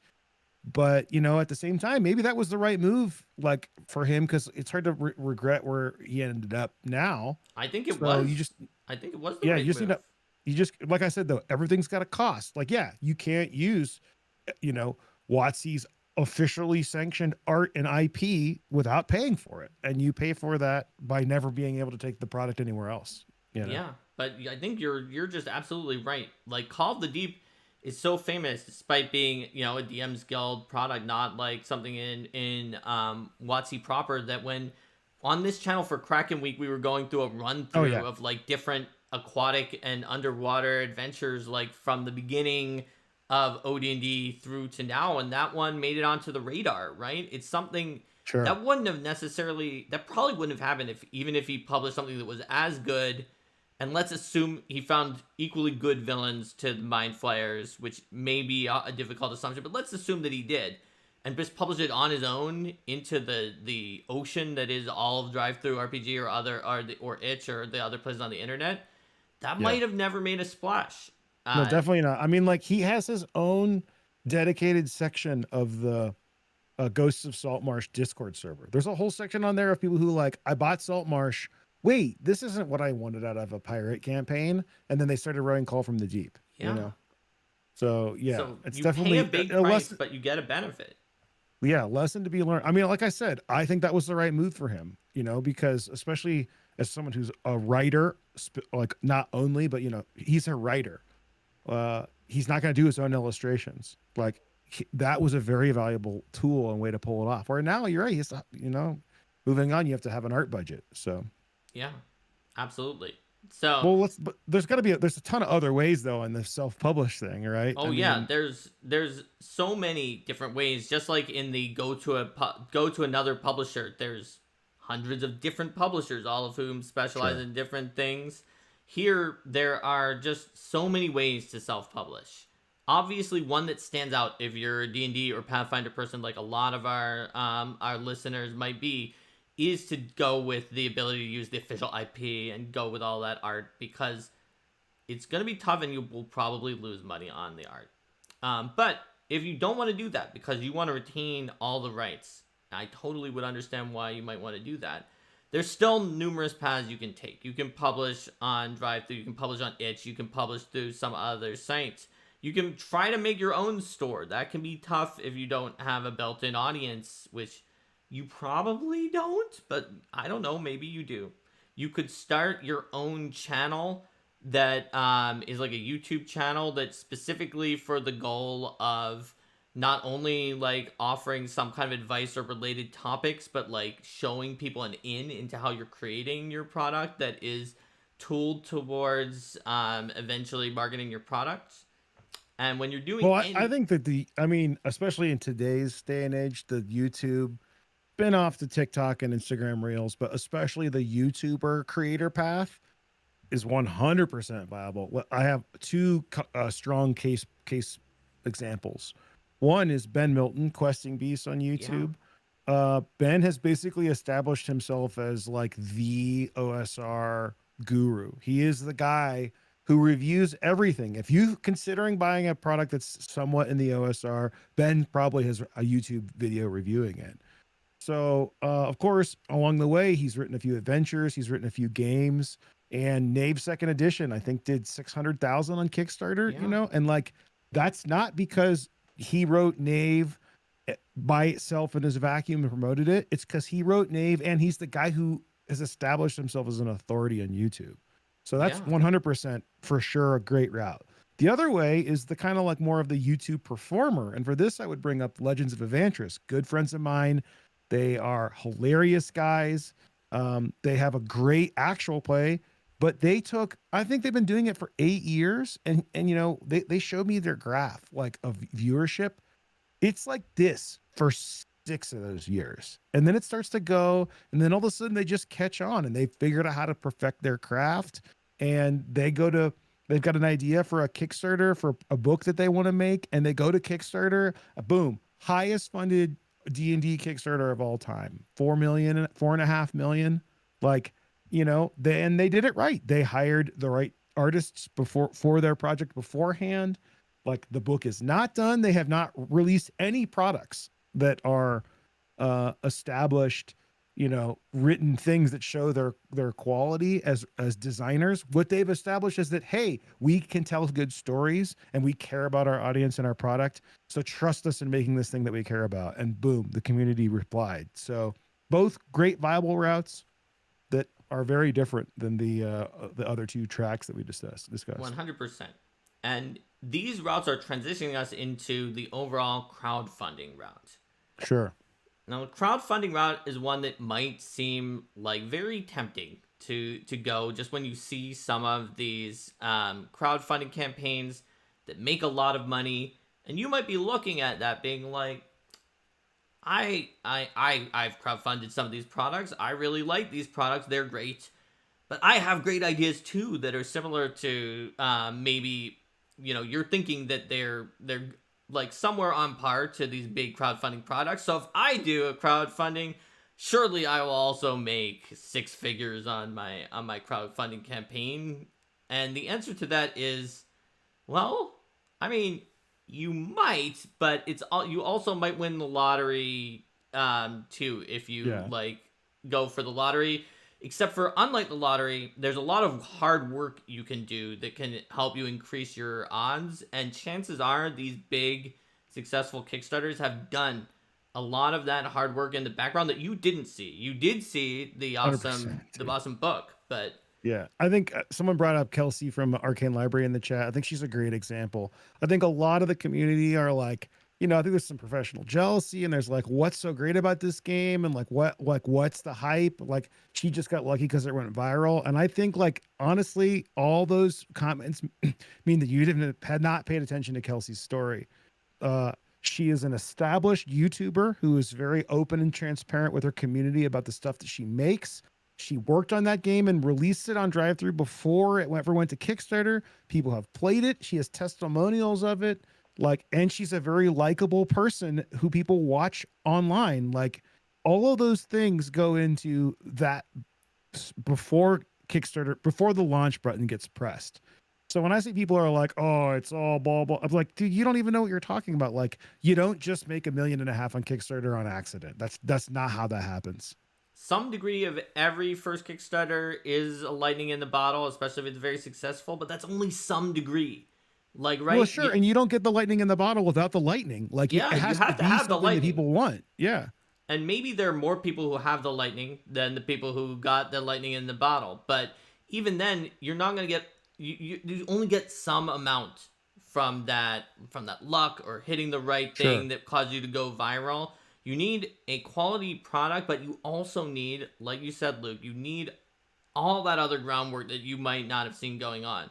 but at the same time, maybe that was the right move, like, for him, because it's hard to regret where he ended up now. I think it was. I think it was the right move. You just, like I said though, everything's got a cost. Like, yeah, you can't use, WoTC's officially sanctioned art and IP without paying for it, and you pay for that by never being able to take the product anywhere else. Yeah, but I think you're just absolutely right. Like, Call of the Deep is so famous despite being, a DM's Guild product, not like something in WoTC proper, that when on this channel for Kraken Week, we were going through a run through of like different aquatic and underwater adventures, like from the beginning of OD&D through to now, and that one made it onto the radar, right? It's something that probably wouldn't have happened if he published something that was as good. And let's assume he found equally good villains to the Mind Flayers, which may be a difficult assumption, but let's assume that he did, and just published it on his own into the ocean that is all of Drive-Thru RPG or Itch or the other places on the internet. That might have never made a splash. No, definitely not. I mean, like, he has his own dedicated section of the Ghosts of Saltmarsh Discord server. There's a whole section on there of people who like, I bought Saltmarsh. Wait, this isn't what I wanted out of a pirate campaign. And then they started writing Call from the Deep. So yeah, so it's you definitely pay a big price, but you get a benefit. Yeah, lesson to be learned. I mean, like I said, I think that was the right move for him. Because especially as someone who's a writer, like, not only, but he's a writer. He's not going to do his own illustrations. Like, that was a very valuable tool and way to pull it off. Where now you're right. He's, moving on, you have to have an art budget. So. Yeah, absolutely. So, well, but there's a ton of other ways though in the self-published thing, right? Oh, there's so many different ways. Just like in the go to another publisher, there's hundreds of different publishers, all of whom specialize in different things. Here, there are just so many ways to self-publish. Obviously, one that stands out if you're a D&D or Pathfinder person, like a lot of our listeners might be, is to go with the ability to use the official IP and go with all that art, because it's going to be tough and you will probably lose money on the art. But if you don't want to do that because you want to retain all the rights, I totally would understand why you might want to do that. There's still numerous paths you can take. You can publish on Drive-Thru, you can publish on Itch, you can publish through some other sites. You can try to make your own store. That can be tough if you don't have a built-in audience, which you probably don't, but I don't know, maybe you do. You could start your own channel that is like a YouTube channel that's specifically for the goal of not only like offering some kind of advice or related topics, but like showing people an into how you're creating your product that is tooled towards eventually marketing your product. And when you're doing Well, I any, think that especially in today's day and age, the YouTube spin off the TikTok and Instagram Reels, but especially the YouTuber creator path is 100% viable. I have two strong case examples. One is Ben Milton, Questing Beast on yeah, YouTube. Ben has basically established himself as like the OSR guru. He is the guy who reviews everything. If you considering buying a product that's somewhat in the OSR, Ben probably has a YouTube video reviewing it. So, of course, along the way, he's written a few adventures, he's written a few games, and Knave Second Edition, I think, did 600,000 on Kickstarter. yeah, And like that's not because he wrote Knave by itself in his vacuum and promoted it. It's because he wrote Knave, and he's the guy who has established himself as an authority on YouTube. So that's yeah, 100% for sure a great route. The other way is the kind of like more of the YouTube performer. And for this, I would bring up Legends of Evantris, good friends of mine. They are hilarious guys. They have a great actual play, but I think they've been doing it for 8 years. And they showed me their graph like of viewership. It's like this for 6 of those years. And then it starts to go, and then all of a sudden they just catch on and they figured out how to perfect their craft. And they've got an idea for a Kickstarter for a book that they want to make, and they go to Kickstarter, boom, highest funded D&D Kickstarter of all time, 4.5 million. Like, they did it right. They hired the right artists for their project beforehand. Like, the book is not done. They have not released any products that are established, written things that show their quality as designers. What they've established is that, hey, we can tell good stories and we care about our audience and our product. So trust us in making this thing that we care about. And boom, the community replied. So both great viable routes that are very different than the other two tracks that we discussed. 100%. And these routes are transitioning us into the overall crowdfunding route. Sure. Now, the crowdfunding route is one that might seem like very tempting to go just when you see some of these crowdfunding campaigns that make a lot of money, and you might be looking at that being like, I've crowdfunded some of these products. I really like these products. They're great, but I have great ideas too that are similar to maybe you're thinking that they're like somewhere on par to these big crowdfunding products. So if I do a crowdfunding, surely I will also make six figures on my crowdfunding campaign. And the answer to that is, well, I mean, you might, but you also might win the lottery too if you like go for the lottery. Except for, unlike the lottery, there's a lot of hard work you can do that can help you increase your odds. And chances are these big, successful Kickstarters have done a lot of that hard work in the background that you didn't see. You did see the awesome book, but... Yeah, I think someone brought up Kelsey from Arcane Library in the chat. I think she's a great example. I think a lot of the community are like, I think there's some professional jealousy, and there's like, what's so great about this game, and what's the hype? Like, she just got lucky because it went viral. And I think, like, honestly, all those comments mean that you had not paid attention to Kelsey's story. She is an established YouTuber who is very open and transparent with her community about the stuff that she makes. She worked on that game and released it on drive-thru before it ever went to Kickstarter. People have played it. She has testimonials of it. And she's a very likable person who people watch online. Like, all of those things go into that before Kickstarter, before the launch button gets pressed. So when I see people are like, oh, it's all blah, blah, I'm like, dude, you don't even know what you're talking about. Like, you don't just make $1.5 million on Kickstarter on accident. That's not how that happens. Some degree of every first Kickstarter is a lightning in the bottle, especially if it's very successful, but that's only some degree. Like, right? Well, sure, and you don't get the lightning in the bottle without the lightning. Like, yeah, it has you have to be have something the lightning that people want. Yeah. And maybe there are more people who have the lightning than the people who got the lightning in the bottle. But even then, you're not going to get... You only get some amount from that luck or hitting the right thing that caused you to go viral. You need a quality product, but you also need, like you said, Luke, you need all that other groundwork that you might not have seen going on.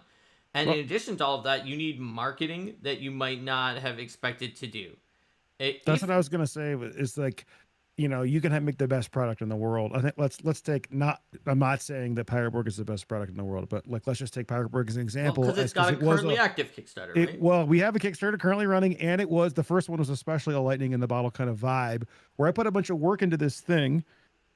And Well, in addition to all of that, you need marketing that you might not have expected to do. that's what If I was gonna say. Is like, you can make the best product in the world. I think let's take not. I'm not saying that Pirate is the best product in the world, but like let's just take Pirate as an well, example, because as it's because got a it was currently a active Kickstarter, it right? well, we have a Kickstarter currently running, and it was the first one was especially a lightning in the bottle kind of vibe where I put a bunch of work into this thing,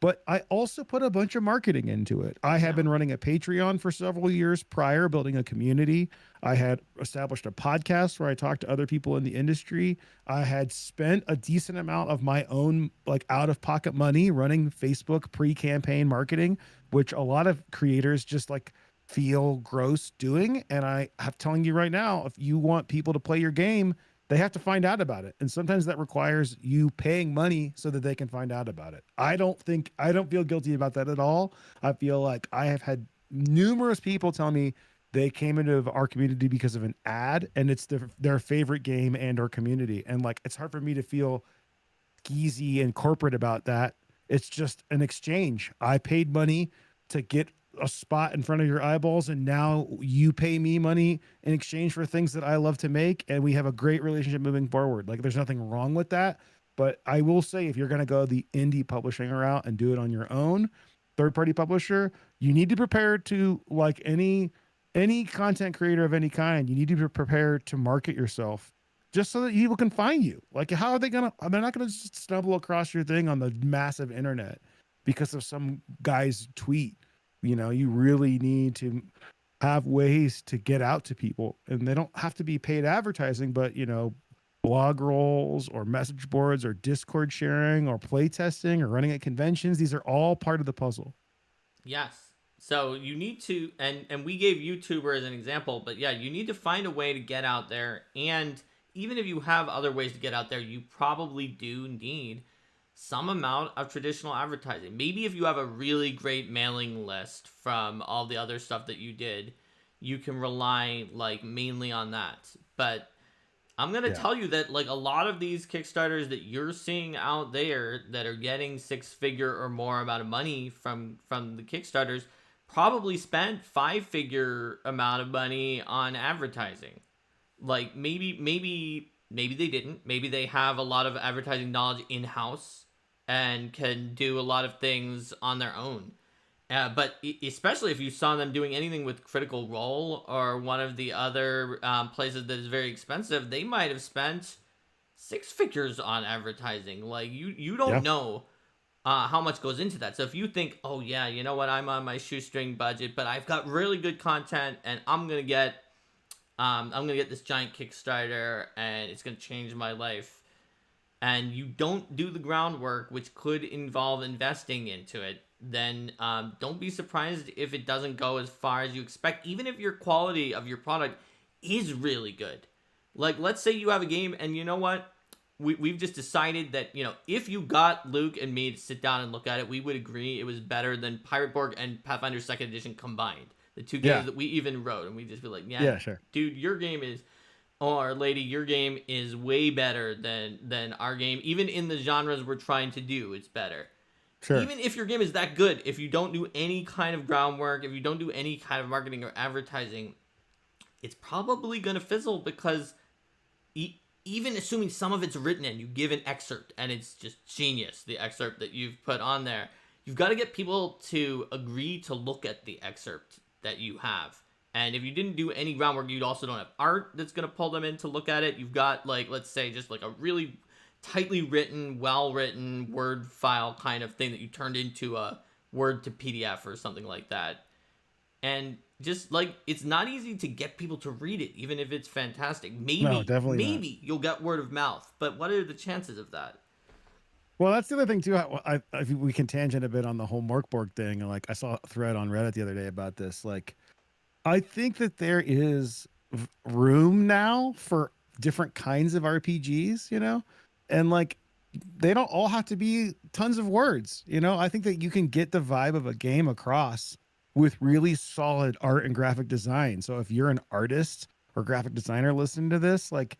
but I also put a bunch of marketing into it. I had Yeah. been running a Patreon for several years prior, building a community. I had established a podcast where I talked to other people in the industry. I had spent a decent amount of my own, like, out of pocket money running Facebook pre-campaign marketing, which a lot of creators just like feel gross doing. And I have telling you right now, if you want people to play your game, they have to find out about it. And sometimes that requires you paying money so that they can find out about it. I don't feel guilty about that at all. I feel like I have had numerous people tell me they came into our community because of an ad and it's their favorite game and or community. And like, it's hard for me to feel geezy and corporate about that. It's just an exchange. I paid money to get a spot in front of your eyeballs, and now you pay me money in exchange for things that I love to make, and we have a great relationship moving forward. Like, there's nothing wrong with that. But I will say, if you're going to go the indie publishing route and do it on your own, third party publisher, you need to prepare to, like any content creator of any kind, you need to be prepared to market yourself just so that people can find you. Like, how are they gonna? They're not gonna just stumble across your thing on the massive internet because of some guy's tweet. You really need to have ways to get out to people, and they don't have to be paid advertising, but blog rolls or message boards or Discord sharing or play testing or running at conventions. These are all part of the puzzle. Yes. So you need to, and we gave YouTuber as an example, but yeah, you need to find a way to get out there. And even if you have other ways to get out there, you probably do need some amount of traditional advertising. Maybe if you have a really great mailing list from all the other stuff that you did, you can rely like mainly on that. But I'm gonna Yeah. tell you that like a lot of these Kickstarters that you're seeing out there that are getting 6-figure or more amount of money from the Kickstarters probably spent 5-figure amount of money on advertising. Like maybe they didn't. Maybe they have a lot of advertising knowledge in house and can do a lot of things on their own. But especially if you saw them doing anything with Critical Role or one of the other places that is very expensive, they might have spent 6 figures on advertising. Like you don't Yeah. know how much goes into that. So if you think, oh yeah, you know what, I'm on my shoestring budget, but I've got really good content, and I'm gonna get this giant Kickstarter, and it's gonna change my life, and you don't do the groundwork, which could involve investing into it, then don't be surprised if it doesn't go as far as you expect, even if your quality of your product is really good. Like, let's say you have a game, and you know what? We've just decided that, if you got Luke and me to sit down and look at it, we would agree it was better than Pirate Borg and Pathfinder 2nd Edition combined. The two games Yeah. that we even wrote, and we just be like, yeah, Yeah. Sure. dude, your game is, or lady, your game is way better than our game. Even in the genres we're trying to do, it's better. Sure. Even if your game is that good, if you don't do any kind of groundwork, if you don't do any kind of marketing or advertising, it's probably going to fizzle because even assuming some of it's written and you give an excerpt and it's just genius, the excerpt that you've put on there, you've got to get people to agree to look at the excerpt that you have. And if you didn't do any groundwork, you also don't have art that's going to pull them in to look at it. You've got, like, let's say just like a really tightly written, well-written Word file kind of thing that you turned into a Word to PDF or something like that. And just like, it's not easy to get people to read it, even if it's fantastic. No, Maybe, definitely not. maybe you'll get word of mouth, but what are the chances of that? Well, that's the other thing too. We can tangent a bit on the whole Morkborg thing. Like, I saw a thread on Reddit the other day about this. Like, I think that there is room now for different kinds of RPGs, and like, they don't all have to be tons of words. I think that you can get the vibe of a game across with really solid art and graphic design. So if you're an artist or graphic designer listening to this, like,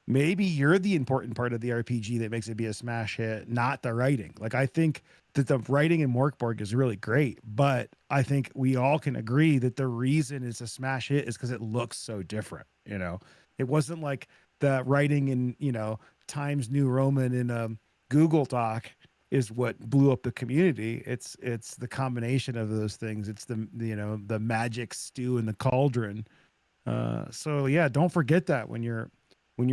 maybe you're the important part of the RPG that makes it be a smash hit, not the writing. Like, I think the writing in Morkborg is really great, but I think we all can agree that the reason it's a smash hit is because it looks so different. It wasn't like the writing in Times New Roman in Google Doc is what blew up the community. It's the combination of those things. It's the magic stew in the cauldron. So yeah, don't forget that when you're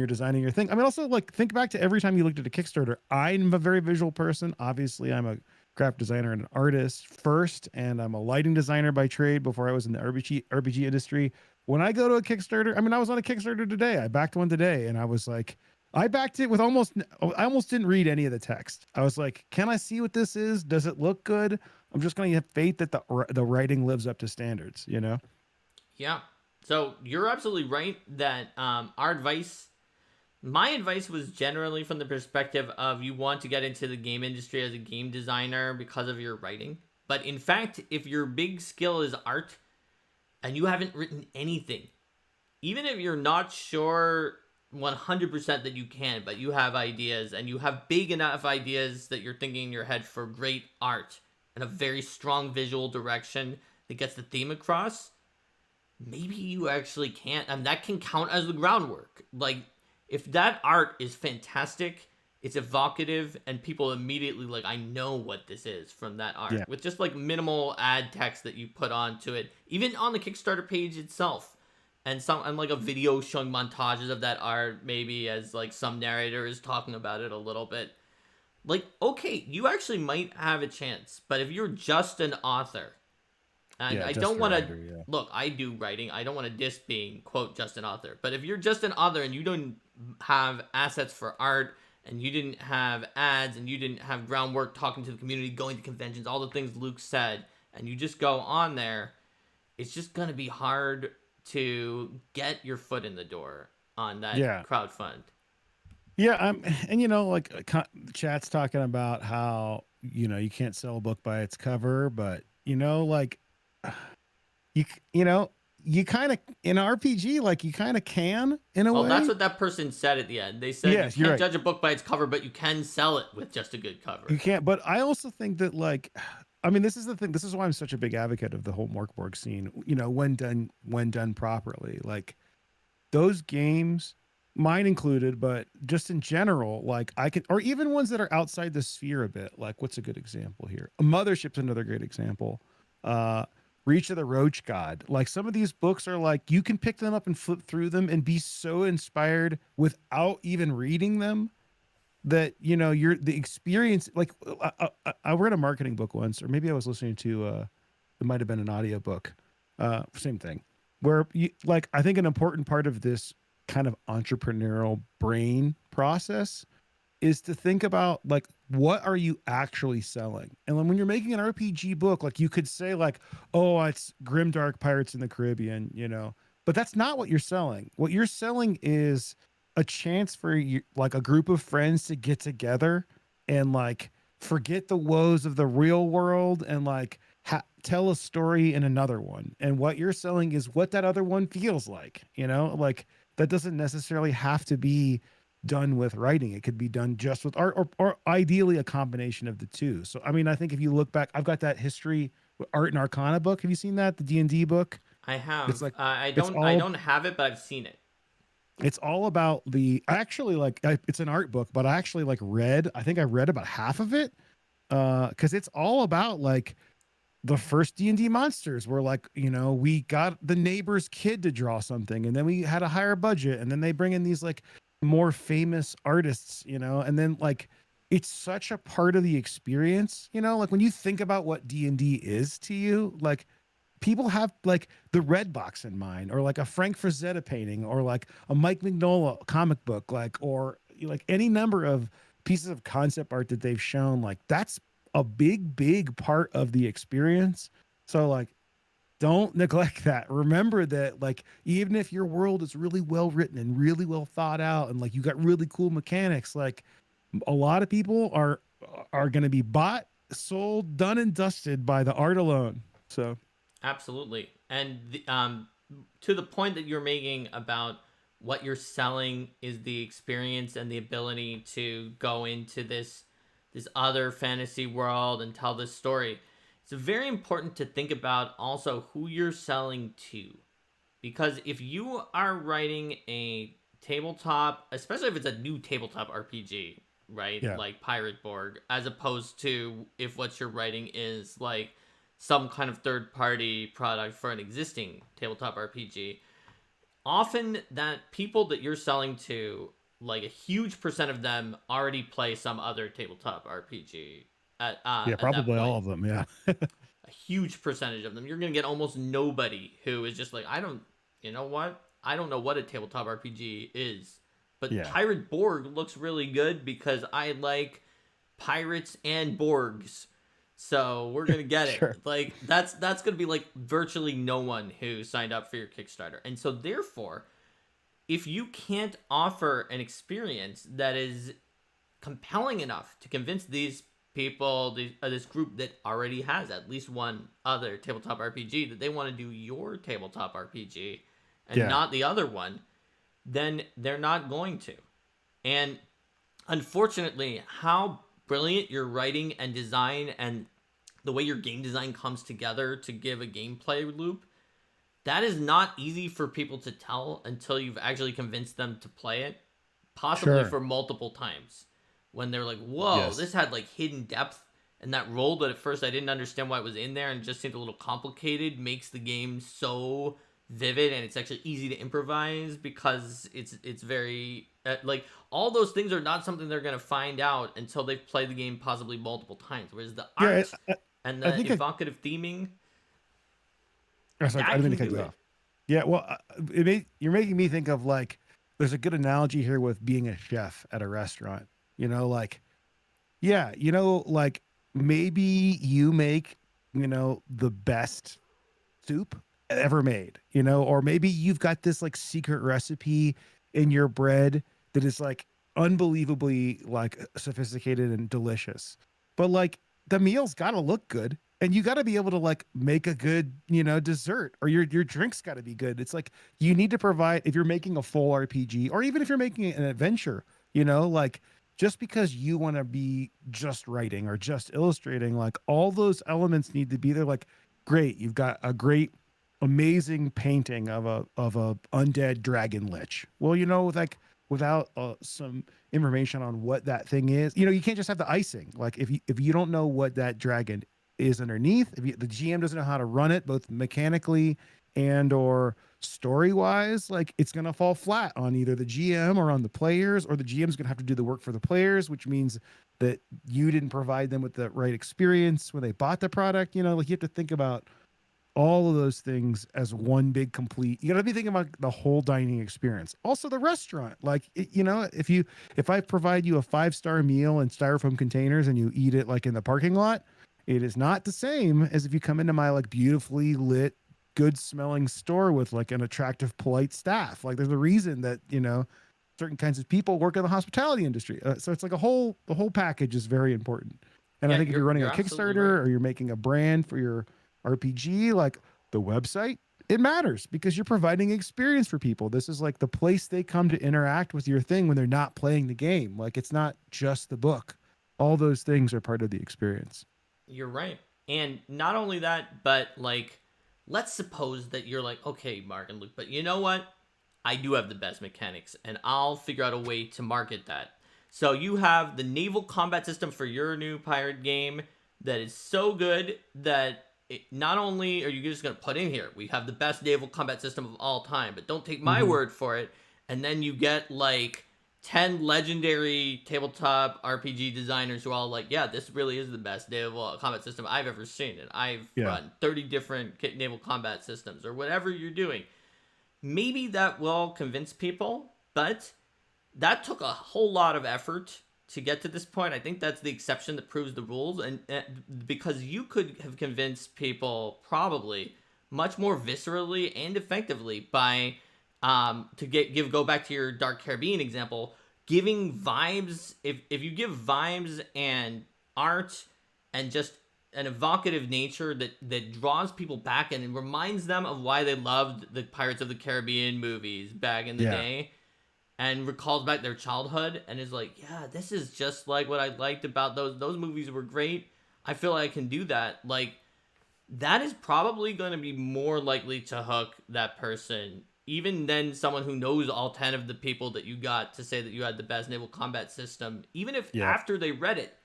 designing your thing. I mean, also like think back to every time you looked at a Kickstarter. I'm a very visual person. Obviously, I'm a graphic designer and an artist first, and I'm a lighting designer by trade before I was in the RPG industry. When I go to a Kickstarter, I mean, I was on a Kickstarter today. I backed one today, and I was like, I backed it with I almost didn't read any of the text. I was like, can I see what this is? Does it look good? I'm just going to have faith that the writing lives up to standards, Yeah. So you're absolutely right that my advice was generally from the perspective of you want to get into the game industry as a game designer because of your writing. But in fact, if your big skill is art and you haven't written anything, even if you're not sure 100% that you can, but you have ideas and you have big enough ideas that you're thinking in your head for great art and a very strong visual direction that gets the theme across, maybe you actually can't. And that can count as the groundwork. Like, if that art is fantastic, it's evocative, and people immediately like, I know what this is from that art. Yeah. With just like minimal ad text that you put onto it, even on the Kickstarter page itself, and like a video showing montages of that art, maybe as like some narrator is talking about it a little bit. Like, okay, you actually might have a chance, but if you're just an author, and I don't want to look, I do writing. I don't want to diss being, quote, just an author. But if you're just an author and you don't have assets for art, and you didn't have ads, and you didn't have groundwork talking to the community, going to conventions, all the things Luke said, and you just go on there, it's just going to be hard to get your foot in the door on that crowdfund. Yeah, and like chat's talking about how you can't sell a book by its cover, but like you kind of in RPG, like you kind of can in a way. Well, that's what that person said at the end. They said you can't judge a book by its cover, but you can sell it with just a good cover. You can't. But I also think that I mean, this is the thing. This is why I'm such a big advocate of the whole Morkborg scene. When done properly, like those games, mine included, but just in general, like or even ones that are outside the sphere a bit. Like, what's a good example here? Mothership's another great example. Reach of the Roach God. Like some of these books are like you can pick them up and flip through them and be so inspired without even reading them that you're the experience. Like I read a marketing book once, or maybe I was listening to it might have been an audio book. Same thing. Where I think an important part of this kind of entrepreneurial brain process is to think about like what are you actually selling. And when you're making an RPG book, like you could say like, oh, it's grimdark Pirates in the Caribbean, but that's not what you're selling. What you're selling is a chance for you, like a group of friends to get together and like forget the woes of the real world and like tell a story in another one. And what you're selling is what that other one feels like, like that doesn't necessarily have to be done with writing. It could be done just with art, or ideally a combination of the two. So, I mean, I think if you look back, I've got that history art and arcana book. Have you seen that? The D&D book? I have. It's like, I don't have it, but I've seen it. It's all about it's an art book, but I actually I think I read about half of it. Cause it's all about like the first D&D monsters were like, we got the neighbor's kid to draw something, and then we had a higher budget, and then they bring in these like more famous artists, and then like it's such a part of the experience, like when you think about what D&D is to you, like people have like the Red Box in mind, or like a Frank Frazetta painting, or like a Mike Mignola comic book, like, or like any number of pieces of concept art that they've shown. Like that's a big part of the experience. So like, don't neglect that. Remember that, like, even if your world is really well written and really well thought out, and like you got really cool mechanics, like a lot of people are going to be bought, sold, done and dusted by the art alone. So absolutely. And to the point that you're making about what you're selling is the experience and the ability to go into this this other fantasy world and tell this story, it's very important to think about also who you're selling to. Because if you are writing a tabletop, especially if it's a new tabletop RPG, right? Yeah. Like Pirate Borg, as opposed to if what you're writing is like some kind of third party product for an existing tabletop RPG, often that people that you're selling to, like a huge percent of them already play some other tabletop RPG Yeah, at that probably point. all of them. Yeah. A huge percentage of them. You're going to get almost nobody who is just like, you know what? I don't know what a tabletop RPG is. But Yeah. Pirate Borg looks really good because I like pirates and Borgs. So we're going to get it. Sure. Like, that's going to be like virtually no one who signed up for your Kickstarter. And so therefore, if you can't offer an experience that is compelling enough to convince these people, this group that already has at least one other tabletop RPG, that they want to do your tabletop RPG and Yeah. not the other one, then they're not going to. And unfortunately, how brilliant your writing and design and the way your game design comes together to give a gameplay loop, that is not easy for people to tell until you've actually convinced them to play it, possibly Sure. for multiple times. When they're like, whoa, Yes. this had like hidden depth, and that role that at first I didn't understand why it was in there and just seemed a little complicated makes the game so vivid, and it's actually easy to improvise because it's very like all those things are not something they're going to find out until they've played the game possibly multiple times, whereas the Yeah. art and I the think evocative theming, I that didn't mean to can cut do you it. off. Yeah. Well, you're making me think of like, there's a good analogy here with being a chef at a restaurant. Like, yeah, like maybe you make, the best soup ever made, or maybe you've got this like secret recipe in your bread that is like unbelievably like sophisticated and delicious. But like the meal's got to look good, and you got to be able to like make a good, dessert, or your drink's got to be good. It's like you need to provide, if you're making a full RPG or even if you're making an adventure, like just because you want to be just writing or just illustrating, like all those elements need to be there. Like, great, you've got a great, amazing painting of a undead dragon lich. Well, like without some information on what that thing is, you can't just have the icing. Like if you don't know what that dragon is underneath, the GM doesn't know how to run it, both mechanically and or story wise, like it's going to fall flat on either the GM or on the players, or the GM's going to have to do the work for the players, which means that you didn't provide them with the right experience when they bought the product. Like you have to think about all of those things as one big complete. You got to be thinking about the whole dining experience. Also the restaurant, like if I provide you a 5-star meal in styrofoam containers and you eat it like in the parking lot, it is not the same as if you come into my like beautifully lit, good smelling store with like an attractive, polite staff. Like there's a reason that, certain kinds of people work in the hospitality industry. So it's like the whole package is very important. And I think if you're running a Kickstarter or you're making a brand for your RPG, like the website, it matters because you're providing experience for people. This is like the place they come to interact with your thing when they're not playing the game. Like it's not just the book. All those things are part of the experience. You're right. And not only that, but like, let's suppose that you're like, okay, Mark and Luke, but you know what? I do have the best mechanics, and I'll figure out a way to market that. So you have the naval combat system for your new pirate game that is so good that not only are you just going to put in here, we have the best naval combat system of all time, but don't take my word for it. And then you get like 10 legendary tabletop RPG designers who are all like, yeah, this really is the best naval combat system I've ever seen. And I've run 30 different naval combat systems or whatever you're doing. Maybe that will convince people, but that took a whole lot of effort to get to this point. I think that's the exception that proves the rules. And because you could have convinced people probably much more viscerally and effectively by go back to your Dark Caribbean example, giving vibes. If you give vibes and art and just an evocative nature that draws people back and it reminds them of why they loved the Pirates of the Caribbean movies back in the day, and recalls back their childhood and is like, yeah, this is just like what I liked about those movies were great. I feel like I can do that. Like, that is probably going to be more likely to hook that person even than someone who knows all 10 of the people that you got to say that you had the best naval combat system. Even if Yeah. after they read it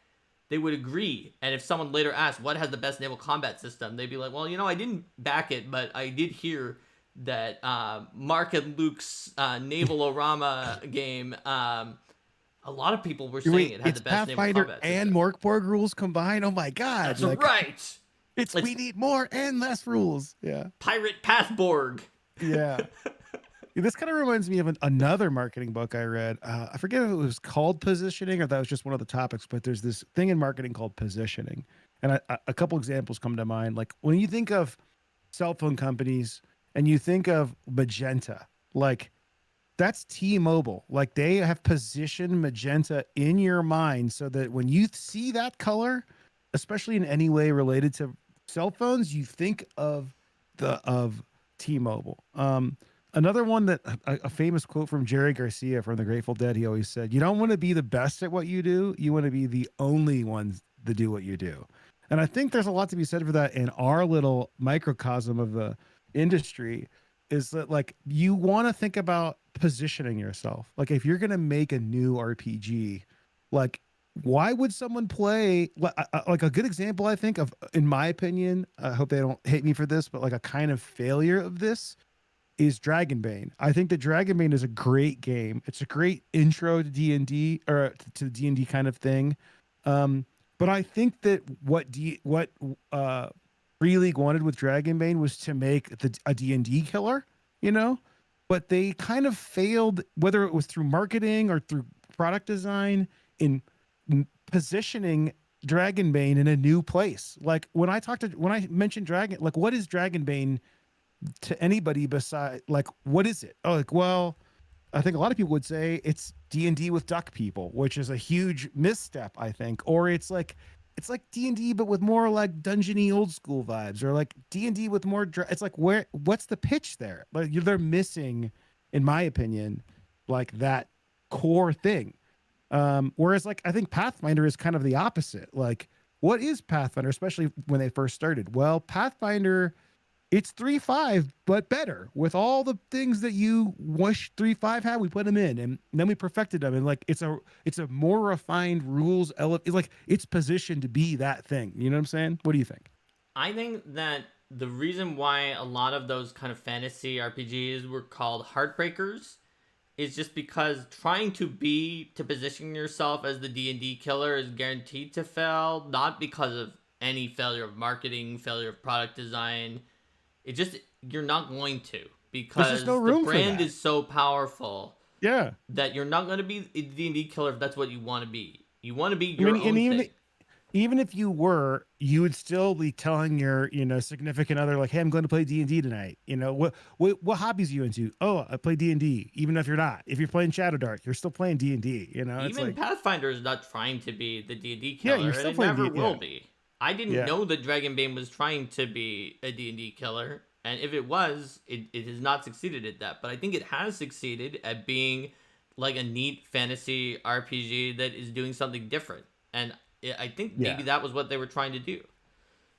they would agree, and if someone later asked what has the best naval combat system, they'd be like, well, I didn't back it, but I did hear that Mark and Luke's Naval-O-Rama game, a lot of people were saying Wait, it had it's the best naval Pathfinder combat and system. Morkborg rules combined. Oh my god! That's Like, right. it's Let's we need more and less rules. Yeah. Pirate Pathborg. Yeah. This kind of reminds me of another marketing book I read. I forget if it was called positioning or that was just one of the topics, but there's this thing in marketing called positioning. And a couple examples come to mind. Like when you think of cell phone companies and you think of Magenta, like that's T-Mobile. Like they have positioned Magenta in your mind so that when you see that color, especially in any way related to cell phones, you think of of T-Mobile. Another one that a famous quote from Jerry Garcia from the Grateful Dead. He always said, "You don't want to be the best at what you do. You want to be the only ones to do what you do." And I think there's a lot to be said for that in our little microcosm of the industry. Is that like you want to think about positioning yourself? Like if you're gonna make a new RPG, like why would someone play like a good example? I think of, in my opinion, I hope they don't hate me for this, but like a kind of failure of this is Dragonbane. I think that Dragonbane is a great game. It's a great intro to D&D or to the D&D kind of thing. But I think that what Free League wanted with Dragonbane was to make a D&D killer, you know? But they kind of failed, whether it was through marketing or through product design, in positioning Dragonbane in a new place. Like when I mentioned Dragon, like what is Dragonbane to anybody beside, like what is it? Oh, like, well, I think a lot of people would say it's D&D with duck people, which is a huge misstep, I think. Or it's like D&D but with more like dungeony old school vibes, or like D&D with more it's like what's the pitch there? Like they're missing, in my opinion, like that core thing. Whereas like I think Pathfinder is kind of the opposite. Like what is Pathfinder, especially when they first started? Well, Pathfinder, it's 3.5, but better with all the things that you wish 3.5 had. We put them in, and then we perfected them. And like it's a more refined rules. It's like it's positioned to be that thing. You know what I'm saying? What do you think? I think that the reason why a lot of those kind of fantasy RPGs were called heartbreakers is just because trying to position yourself as the D&D killer is guaranteed to fail, not because of any failure of marketing, failure of product design. It just, you're not going to, because no room the for brand that. is so powerful. Yeah, that you're not going to be a D&D killer if that's what you want to be. You want to be I your mean, own and thing. even if you were, you would still be telling your significant other like, "Hey, I'm going to play D&D tonight." What hobbies are you into? Oh, I play D&D. Even if you're not, if you're playing Shadow Dark, you're still playing D&D. It's Even like, Pathfinder is not trying to be the D&D yeah, killer, you're and still it playing never D. will Yeah, be. I didn't yeah. know that Dragonbane was trying to be a D&D killer, and if it was, it has not succeeded at that. But I think it has succeeded at being like a neat fantasy RPG that is doing something different. And I think maybe Yeah. that was what they were trying to do.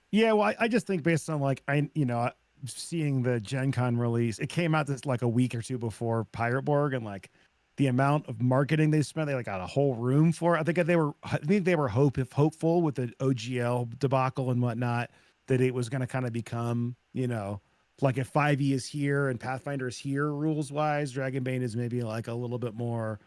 Yeah, well, I just think based on like seeing the Gen Con release, it came out this like a week or two before Pirate Borg, and like the amount of marketing they spent, they like got a whole room for. I think they were hopeful with the OGL debacle and whatnot that it was going to kind of become, like if 5e is here and Pathfinder is here rules wise, Dragonbane is maybe like a little bit more.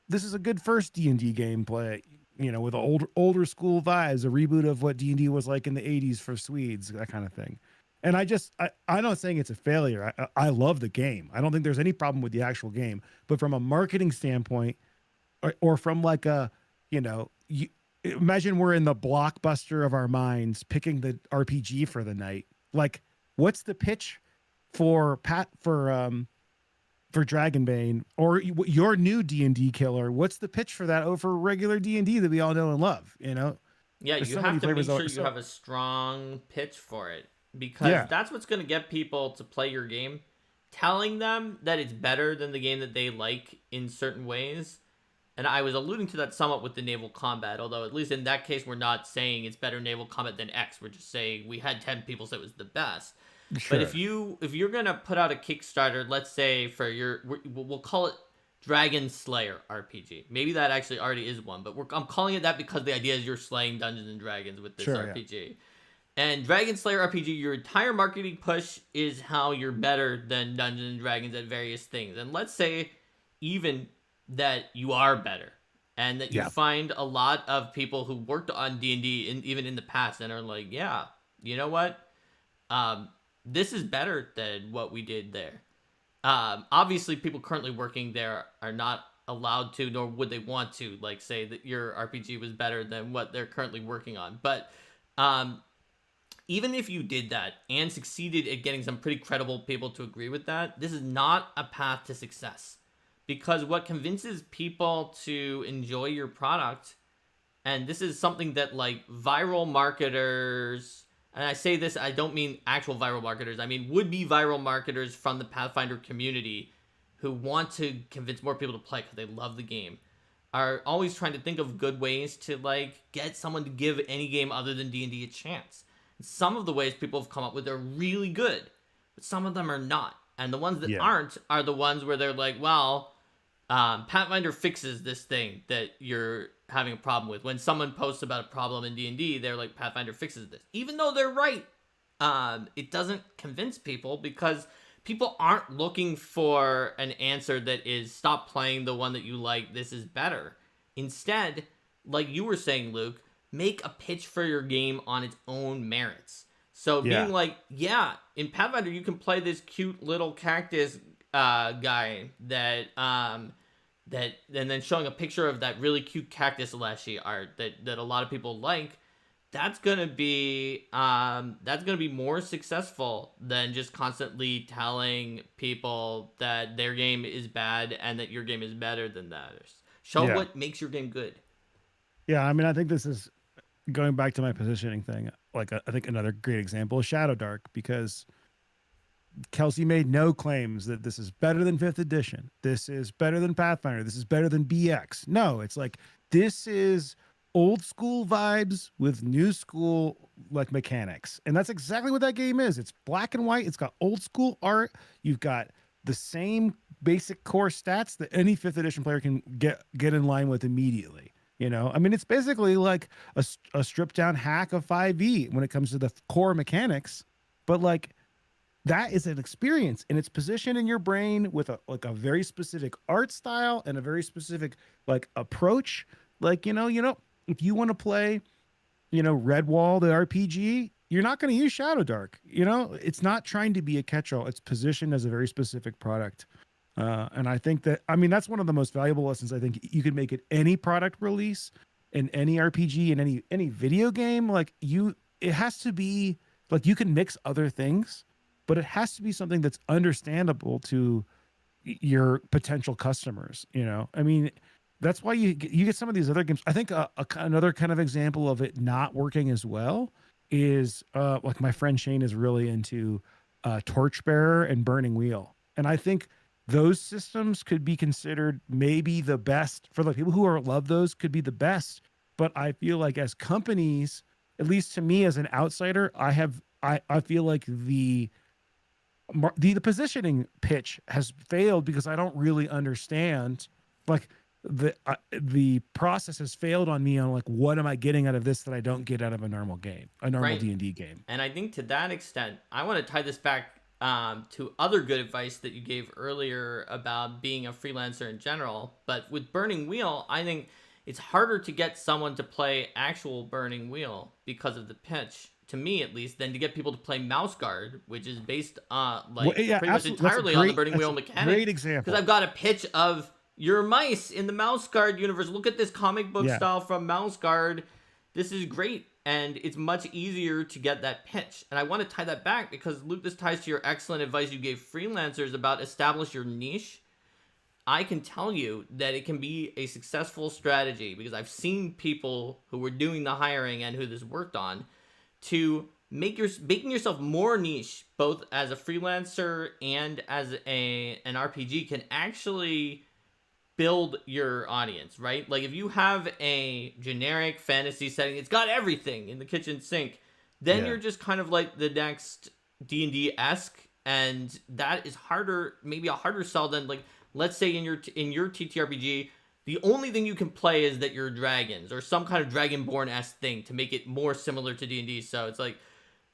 This is a good first D&D gameplay, with older school vibes, a reboot of what D&D was like in the 80s for Swedes, that kind of thing. And I'm not saying it's a failure. I love the game. I don't think there's any problem with the actual game, but from a marketing standpoint, or from like imagine we're in the blockbuster of our minds picking the RPG for the night. Like, what's the pitch for Dragonbane or your new D&D killer? What's the pitch for that over regular D&D that we all know and love? Yeah, There's you so have many to make flavors. sure you have a strong pitch for it, because Yeah, that's what's going to get people to play your game. telling them that it's better than the game that they like in certain ways. And I was alluding to that somewhat with the naval combat, although at least in that case, we're not saying it's better naval combat than X. We're just saying we had 10 people say it was the best. But Sure. if you're gonna put out a Kickstarter, let's say for we'll call it Dragon Slayer RPG. Maybe that actually already is one, but I'm calling it that because the idea is you're slaying Dungeons and Dragons with this Sure. RPG. And Dragon Slayer RPG, your entire marketing push is how you're better than Dungeons and Dragons at various things. And let's say even that you are better, and that you Yeah. find a lot of people who worked on D&D even in the past and are like, yeah, you know what? This is better than what we did there. Obviously, people currently working there are not allowed to, nor would they want to, like, say that your RPG was better than what they're currently working on. But even if you did that and succeeded at getting some pretty credible people to agree with that, this is not a path to success. Because what convinces people to enjoy your product, and this is something that like viral marketers, and I say this, I don't mean actual viral marketers, I mean would-be viral marketers from the Pathfinder community who want to convince more people to play because they love the game, are always trying to think of good ways to like get someone to give any game other than D&D a chance. And some of the ways people have come up with are really good, but some of them are not. And the ones that aren't are the ones where they're like, well, Pathfinder fixes this thing that you're having a problem with. When someone posts about a problem in D&D, they're like, Pathfinder fixes this. Even though they're right, it doesn't convince people because people aren't looking for an answer that is stop playing the one that you like, this is better. Instead, like you were saying, Luke, make a pitch for your game on its own merits. So being like, yeah, in Pathfinder, you can play this cute little cactus guy that and then showing a picture of that really cute cactus Leshy art that a lot of people like, that's gonna be more successful than just constantly telling people that their game is bad and that your game is better than that. Show what makes your game good. Yeah, I mean, I think this is going back to my positioning thing. Like, I think another great example is Shadow Dark, because Kelsey made no claims that this is better than 5th edition. This is better than Pathfinder. This is better than BX. No, it's like, this is old school vibes with new school like mechanics. And that's exactly what that game is. It's black and white. It's got old school art. You've got the same basic core stats that any 5th edition player can get in line with immediately. You know, I mean, it's basically like a stripped down hack of 5e when it comes to the core mechanics, but like, that is an experience, and it's positioned in your brain with a very specific art style and a very specific like approach. Like, you know, if you want to play, Redwall, the RPG, you're not going to use Shadow Dark. You know, it's not trying to be a catch-all. It's positioned as a very specific product. And I think that's one of the most valuable lessons I think you can make at any product release, in any RPG, in any video game. Like, it has to be like, you can mix other things, but it has to be something that's understandable to your potential customers. You know, I mean, that's why you get some of these other games. I think another kind of example of it not working as well is like my friend Shane is really into Torchbearer and Burning Wheel, and I think those systems could be considered maybe the best for the people who love those, could be the best. But I feel like as companies, at least to me as an outsider, I feel like the positioning pitch has failed because I don't really understand, like, the process has failed on me on like, what am I getting out of this that I don't get out of a normal game, a normal D&D game. And I think to that extent, I want to tie this back to other good advice that you gave earlier about being a freelancer in general. But with Burning Wheel, I think it's harder to get someone to play actual Burning Wheel because of the pitch, to me at least, than to get people to play Mouse Guard, which is based pretty much entirely on the Burning Wheel mechanic. Great example. Because I've got a pitch of your mice in the Mouse Guard universe. Look at this comic book style from Mouse Guard. This is great. And it's much easier to get that pitch. And I want to tie that back because, Luke, this ties to your excellent advice you gave freelancers about establish your niche. I can tell you that it can be a successful strategy because I've seen people who were doing the hiring and who this worked on to making yourself more niche, both as a freelancer and as an RPG, can actually build your audience, right? Like if you have a generic fantasy setting, it's got everything in the kitchen sink, then Yeah. you're just kind of like the next D&D-esque, and that is harder, maybe a harder sell than, like, let's say in your TTRPG, the only thing you can play is that you're dragons or some kind of dragonborn-esque thing to make it more similar to D&D. So it's like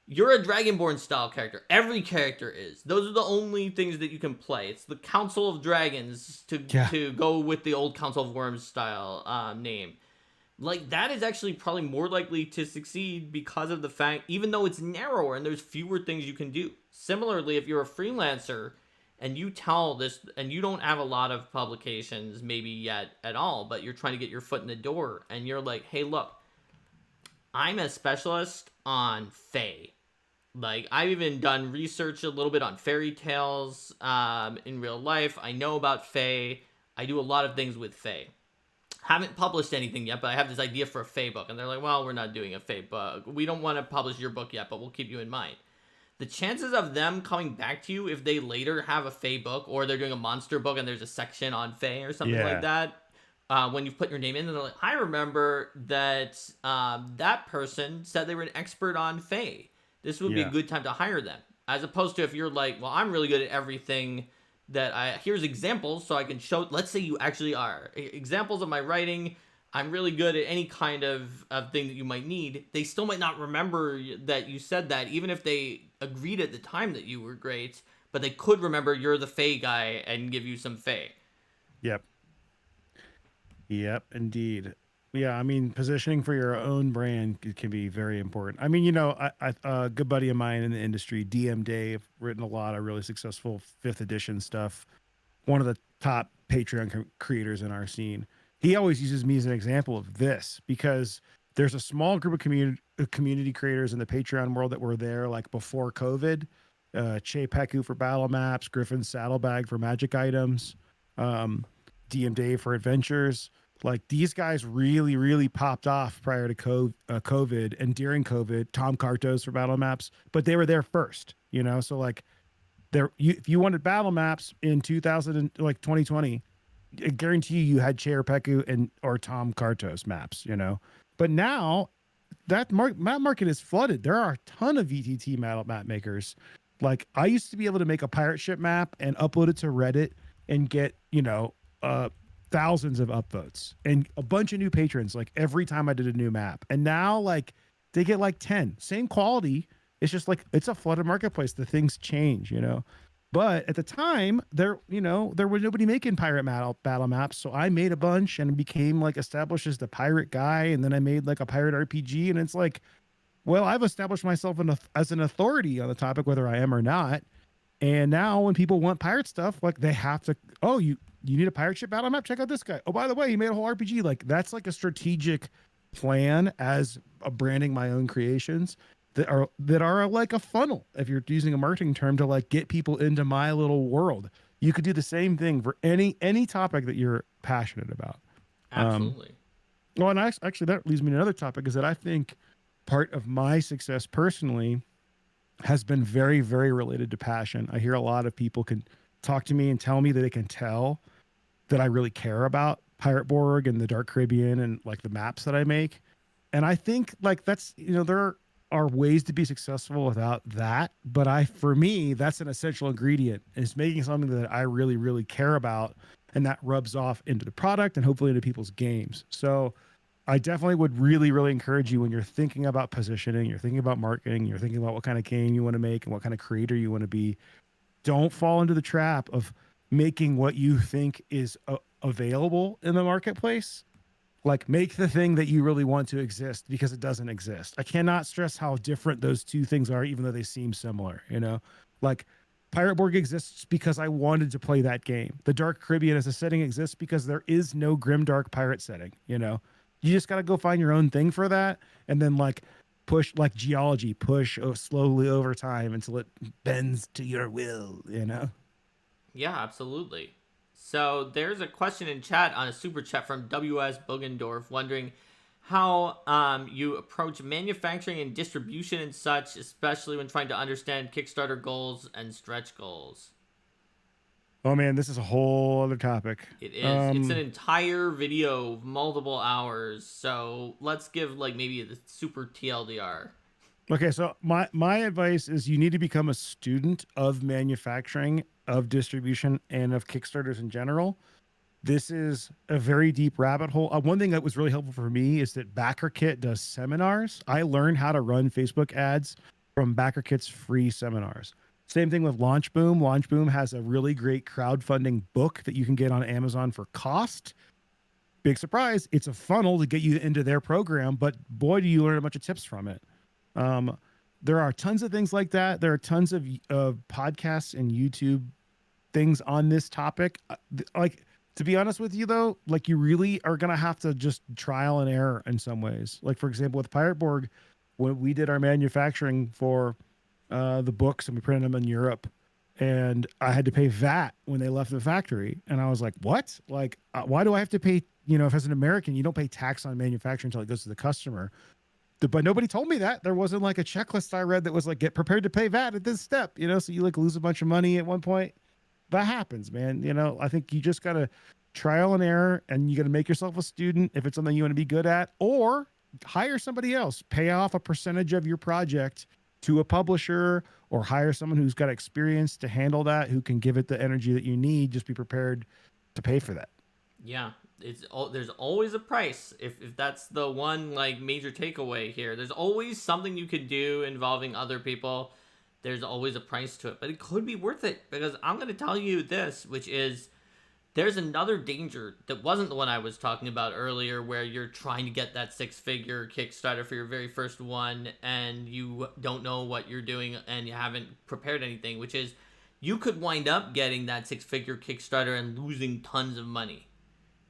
you're a Dragonborn style character. Every character is. Those are the only things that you can play. It's the Council of Dragons Yeah. to go with the old Council of Worms style name. Like that is actually probably more likely to succeed because of the fact, even though it's narrower and there's fewer things you can do. Similarly, if you're a freelancer and you tell this and you don't have a lot of publications maybe yet at all, but you're trying to get your foot in the door and you're like, hey, look, I'm a specialist on Fae. Like I've even done research a little bit on fairy tales in real life. I know about Fae. I do a lot of things with Fae. Haven't published anything yet, but I have this idea for a Fae book. And they're like, well, we're not doing a Fae book. We don't want to publish your book yet, but we'll keep you in mind. The chances of them coming back to you if they later have a Fae book or they're doing a monster book and there's a section on Fae or something like that, when you've put your name in, and they're like, I remember that that person said they were an expert on Fae. This would be a good time to hire them. As opposed to if you're like, well, I'm really good at everything here's examples so I can show, let's say you actually are. Examples of my writing, I'm really good at any kind of thing that you might need. They still might not remember that you said that, even if they agreed at the time that you were great, but they could remember you're the Fae guy and give you some Fae. Yep. Yep, indeed. Yeah, I mean, positioning for your own brand can be very important. I mean, a good buddy of mine in the industry, DM Dave, written a lot of really successful fifth edition stuff. One of the top Patreon creators in our scene. He always uses me as an example of this because there's a small group of community creators in the Patreon world that were there like before COVID. Che Peku for battle maps, Griffin Saddlebag for magic items, DM Dave for adventures. Like these guys really, really popped off prior to COVID and during COVID. Tom Kartos for battle maps, but they were there first, So like, if you wanted battle maps in 2020, I guarantee you had Chair Peku or Tom Kartos maps, But now that map market is flooded. There are a ton of VTT map makers. Like I used to be able to make a pirate ship map and upload it to Reddit and get thousands of upvotes and a bunch of new patrons like every time I did a new map. And now like they get like 10, same quality. It's just like it's a flooded marketplace. The things change, But at the time, there was nobody making pirate battle maps. So I made a bunch and became like established as the pirate guy. And then I made like a pirate RPG. And it's like, well, I've established myself as an authority on the topic, whether I am or not. And now when people want pirate stuff, like they have to, oh, you need a pirate ship battle map? Check out this guy. Oh, by the way, he made a whole RPG. Like that's like a strategic plan as a branding my own creations that are like a funnel. If you're using a marketing term to like get people into my little world, you could do the same thing for any topic that you're passionate about. Absolutely. Well, and actually that leads me to another topic is that I think part of my success personally has been very, very related to passion. I hear a lot of people can talk to me and tell me that they can tell that I really care about Pirate Borg and the Dark Caribbean and like the maps that I make. And I think like that's, there are ways to be successful without that. But for me, that's an essential ingredient is making something that I really, really care about. And that rubs off into the product and hopefully into people's games. So I definitely would really, really encourage you when you're thinking about positioning, you're thinking about marketing, you're thinking about what kind of game you want to make and what kind of creator you want to be. Don't fall into the trap of making what you think is available in the marketplace. Like make the thing that you really want to exist because it doesn't exist. I cannot stress how different those two things are, even though they seem similar, like Pirate Borg exists because I wanted to play that game. The Dark Caribbean as a setting exists because there is no grimdark pirate setting, You just got to go find your own thing for that. And then like push like geology, push slowly over time until it bends to your will, Yeah, absolutely. So there's a question in chat on a super chat from WS Bogendorf wondering, how you approach manufacturing and distribution and such, especially when trying to understand Kickstarter goals and stretch goals. Oh man, this is a whole other topic. It is. It's an entire video of multiple hours. So let's give like maybe the super TLDR. Okay, so my advice is you need to become a student of manufacturing, of distribution, and of Kickstarters in general. This is a very deep rabbit hole. One thing that was really helpful for me is that BackerKit does seminars. I learned how to run Facebook ads from BackerKit's free seminars. Same thing with LaunchBoom. LaunchBoom has a really great crowdfunding book that you can get on Amazon for cost. Big surprise, it's a funnel to get you into their program, but boy, do you learn a bunch of tips from it. There are tons of things like that. There are tons of podcasts and YouTube things on this topic. Like, to be honest with you, though, like you really are going to have to just trial and error in some ways. Like, for example, with Pirate Borg, when we did our manufacturing for the books and we printed them in Europe, and I had to pay VAT when they left the factory. And I was like, what? Like, why do I have to pay? You know, if as an American, you don't pay tax on manufacturing until it goes to the customer. But nobody told me that. There wasn't like a checklist I read that was like, get prepared to pay VAT at this step, you know? So you like lose a bunch of money at one point. That happens, man. You know, I think you just got to trial and error, and you got to make yourself a student if it's something you want to be good at, or hire somebody else, pay off a percentage of your project to a publisher, or hire someone who's got experience to handle that, who can give it the energy that you need. Just be prepared to pay for that. Yeah, there's always a price. If that's the one like major takeaway here, there's always something you could do involving other people. There's always a price to it, but it could be worth it, because I'm going to tell you this, which is there's another danger that wasn't the one I was talking about earlier, where you're trying to get that 6-figure Kickstarter for your very first one and you don't know what you're doing and you haven't prepared anything, which is you could wind up getting that 6-figure Kickstarter and losing tons of money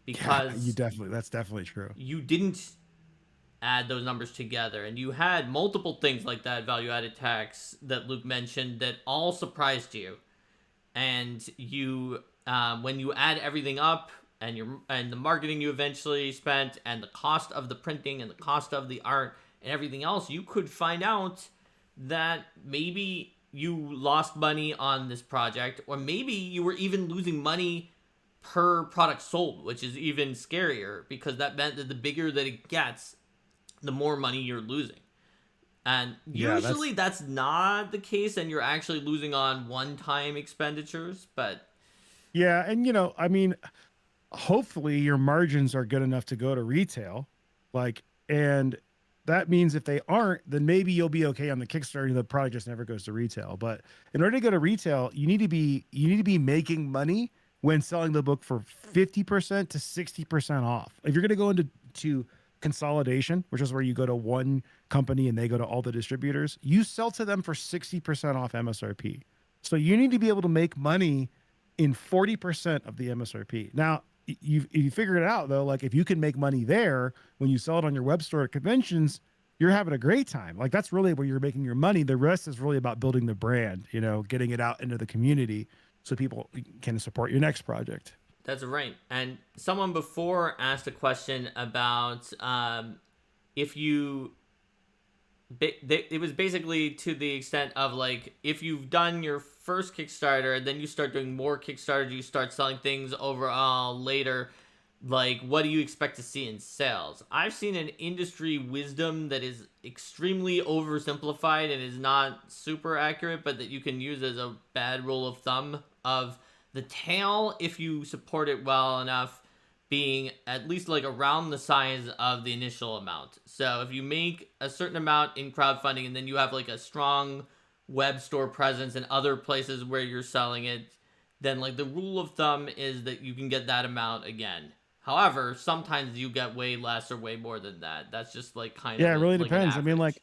because that's definitely true. You didn't add those numbers together, and you had multiple things like that value-added tax that Luke mentioned that all surprised you, and you when you add everything up and the marketing you eventually spent and the cost of the printing and the cost of the art and everything else, you could find out that maybe you lost money on this project, or maybe you were even losing money per product sold, which is even scarier, because that meant that the bigger that it gets, the more money you're losing. And usually that's not the case, and you're actually losing on one-time expenditures, but yeah. And, you know, I mean, hopefully your margins are good enough to go to retail. Like, and that means if they aren't, then maybe you'll be okay on the Kickstarter. The product just never goes to retail. But in order to go to retail, you need to be making money when selling the book for 50% to 60% off. If you're going to go into consolidation, which is where you go to one company and they go to all the distributors, you sell to them for 60% off MSRP. So you need to be able to make money in 40% of the MSRP. Now, you figured it out, though. Like, if you can make money there when you sell it on your web store at conventions, you're having a great time. Like, that's really where you're making your money. The rest is really about building the brand, you know, getting it out into the community so people can support your next project. That's right. And someone before asked a question about if you... It was basically to the extent of, like, if you've done your first Kickstarter and then you start doing more Kickstarters, you start selling things overall later, like, what do you expect to see in sales? I've seen an industry wisdom that is extremely oversimplified and is not super accurate, but that you can use as a bad rule of thumb of the tail, if you support it well enough, being at least like around the size of the initial amount. So if you make a certain amount in crowdfunding and then you have like a strong web store presence in other places where you're selling it, then like the rule of thumb is that you can get that amount again. However, sometimes you get way less or way more than that. That's just like kind of... Yeah, it really like depends. I mean, like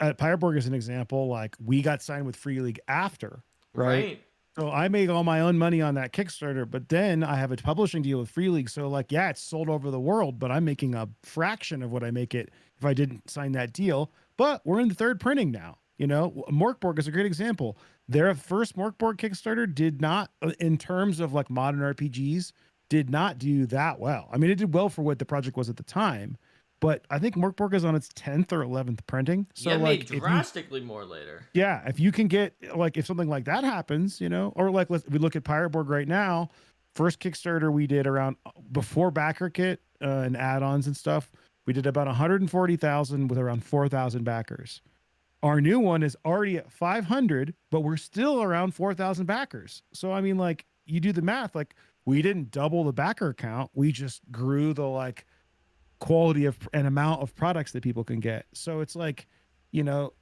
at Pirate Borg is an example, like we got signed with Free League after, right? So I make all my own money on that Kickstarter, but then I have a publishing deal with Free League. So like, yeah, it's sold over the world, but I'm making a fraction of what I make it if I didn't sign that deal. But we're in the third printing now. You know, Morkborg is a great example. Their first Morkborg Kickstarter did not, in terms of like modern RPGs, did not do that well. I mean, it did well for what the project was at the time, but I think Morkborg is on its 10th or 11th printing. So Yeah, made like if you drastically more later. yeah, if you can get like if something like that happens, you know, or like we look at Pirate Borg right now, first Kickstarter we did around before backer kit and add-ons and stuff, we did about 140,000 with around 4,000 backers. Our new one is already at 500, but we're still around 4,000 backers. So I mean, like you do the math, like we didn't double the backer count, we just grew the like quality of and amount of products that people can get. So it's like, you know,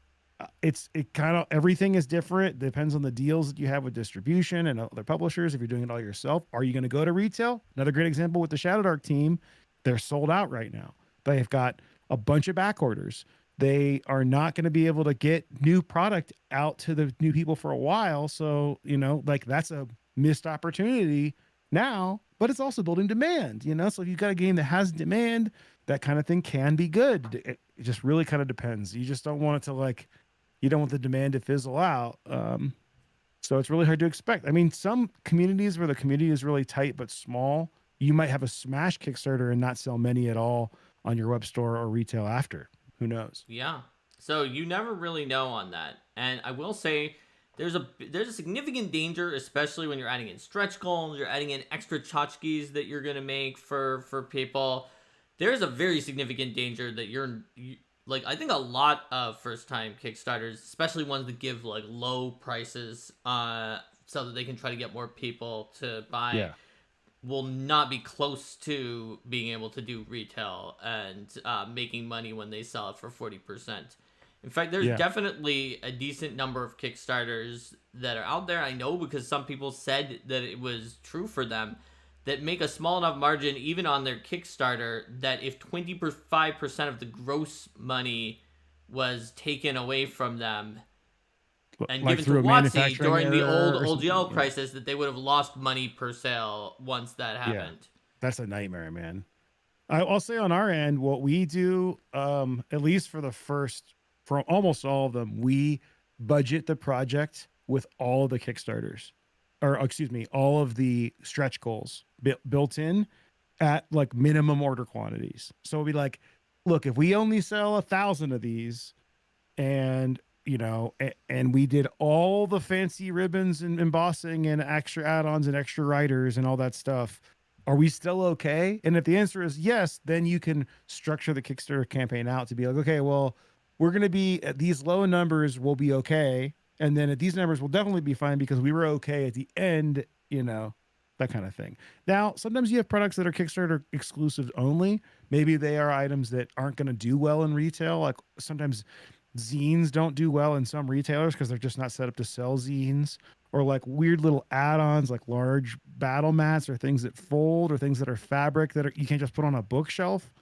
it kind of everything is different. Depends on the deals that you have with distribution and other publishers. If you're doing it all yourself, are you going to go to retail? Another great example with the Shadow Dark team, they're sold out right now. They've got a bunch of back orders. They are not going to be able to get new product out to the new people for a while. So, you know, like that's a missed opportunity now, but it's also building demand, you know? So if you've got a game that has demand, that kind of thing can be good. It just really kind of depends. You just don't want it to like, you don't want the demand to fizzle out. So it's really hard to expect. I mean, some communities where the community is really tight but small, you might have a smash Kickstarter and not sell many at all on your web store or retail after. Who knows? Yeah. So you never really know on that. And I will say there's a significant danger, especially when you're adding in stretch goals, you're adding in extra tchotchkes that you're going to make for people. There's a very significant danger that like, I think a lot of first-time Kickstarters, especially ones that give, like, low prices so that they can try to get more people to buy, will not be close to being able to do retail and making money when they sell it for 40%. In fact, there's definitely a decent number of Kickstarters that are out there. I know because some people said that it was true for them, that make a small enough margin even on their Kickstarter that if 25% of the gross money was taken away from them and like given to WoTC during the old OGL crisis, that they would have lost money per sale once that happened. Yeah, that's a nightmare, man. I'll say on our end, what we do, at least for almost all of them, we budget the project with all of the Kickstarters, or excuse me, all of the stretch goals built in at like minimum order quantities. So we'll be like, look, if we only sell 1,000 of these and you know, and we did all the fancy ribbons and embossing and extra add-ons and extra writers and all that stuff, are we still okay? And if the answer is yes, then you can structure the Kickstarter campaign out to be like, okay, well, we're going to be at these low numbers, we'll be okay. And then at these numbers, we'll definitely be fine because we were okay at the end, you know, that kind of thing. Now, sometimes you have products that are Kickstarter exclusive only. Maybe they are items that aren't going to do well in retail. Like sometimes zines don't do well in some retailers because they're just not set up to sell zines, or like weird little add-ons like large battle mats or things that fold or things that are fabric that you can't just put on a bookshelf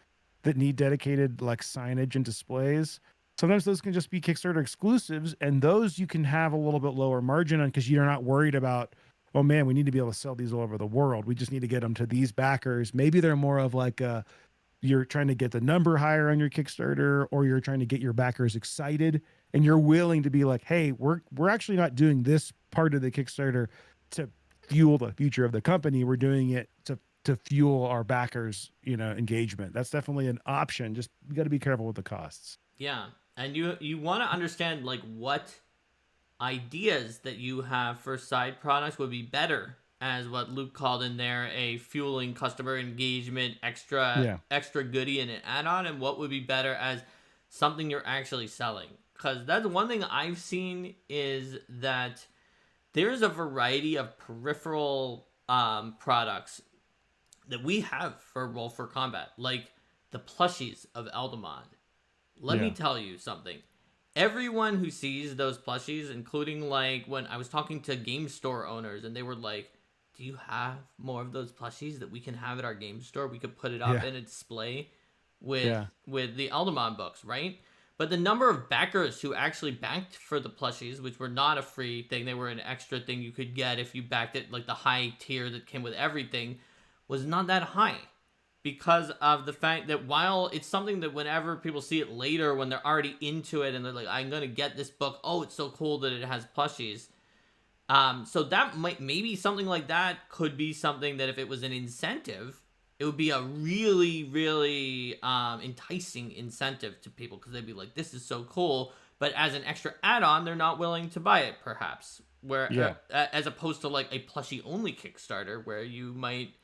that need dedicated like signage and displays. Sometimes those can just be Kickstarter exclusives, and those you can have a little bit lower margin on because you're not worried about, oh man, we need to be able to sell these all over the world. We just need to get them to these backers. Maybe they're more of like you're trying to get the number higher on your Kickstarter, or you're trying to get your backers excited and you're willing to be like, hey, we're actually not doing this part of the Kickstarter to fuel the future of the company. We're doing it to fuel our backers, you know, engagement. That's definitely an option. Just you got to be careful with the costs. Yeah. And you want to understand like what ideas that you have for side products would be better as what Luke called in there, a fueling customer engagement extra goodie and an add-on, and what would be better as something you're actually selling. Because that's one thing I've seen is that there's a variety of peripheral products that we have for Roll for Combat, like the plushies of Eldamon. Let me tell you something. Everyone who sees those plushies, including like when I was talking to game store owners and they were like, do you have more of those plushies that we can have at our game store? We could put it up in a display with the Eldamon books, right? But the number of backers who actually backed for the plushies, which were not a free thing, they were an extra thing you could get if you backed it, like the high tier that came with everything, was not that high. Because of the fact that while it's something that whenever people see it later, when they're already into it and they're like, I'm going to get this book. Oh, it's so cool that it has plushies. So that maybe something like that could be something that if it was an incentive it would be a really, really enticing incentive to people, because they'd be like, this is so cool. But as an extra add-on, they're not willing to buy it, perhaps. Where Yeah. as opposed to like a plushie only Kickstarter, where you might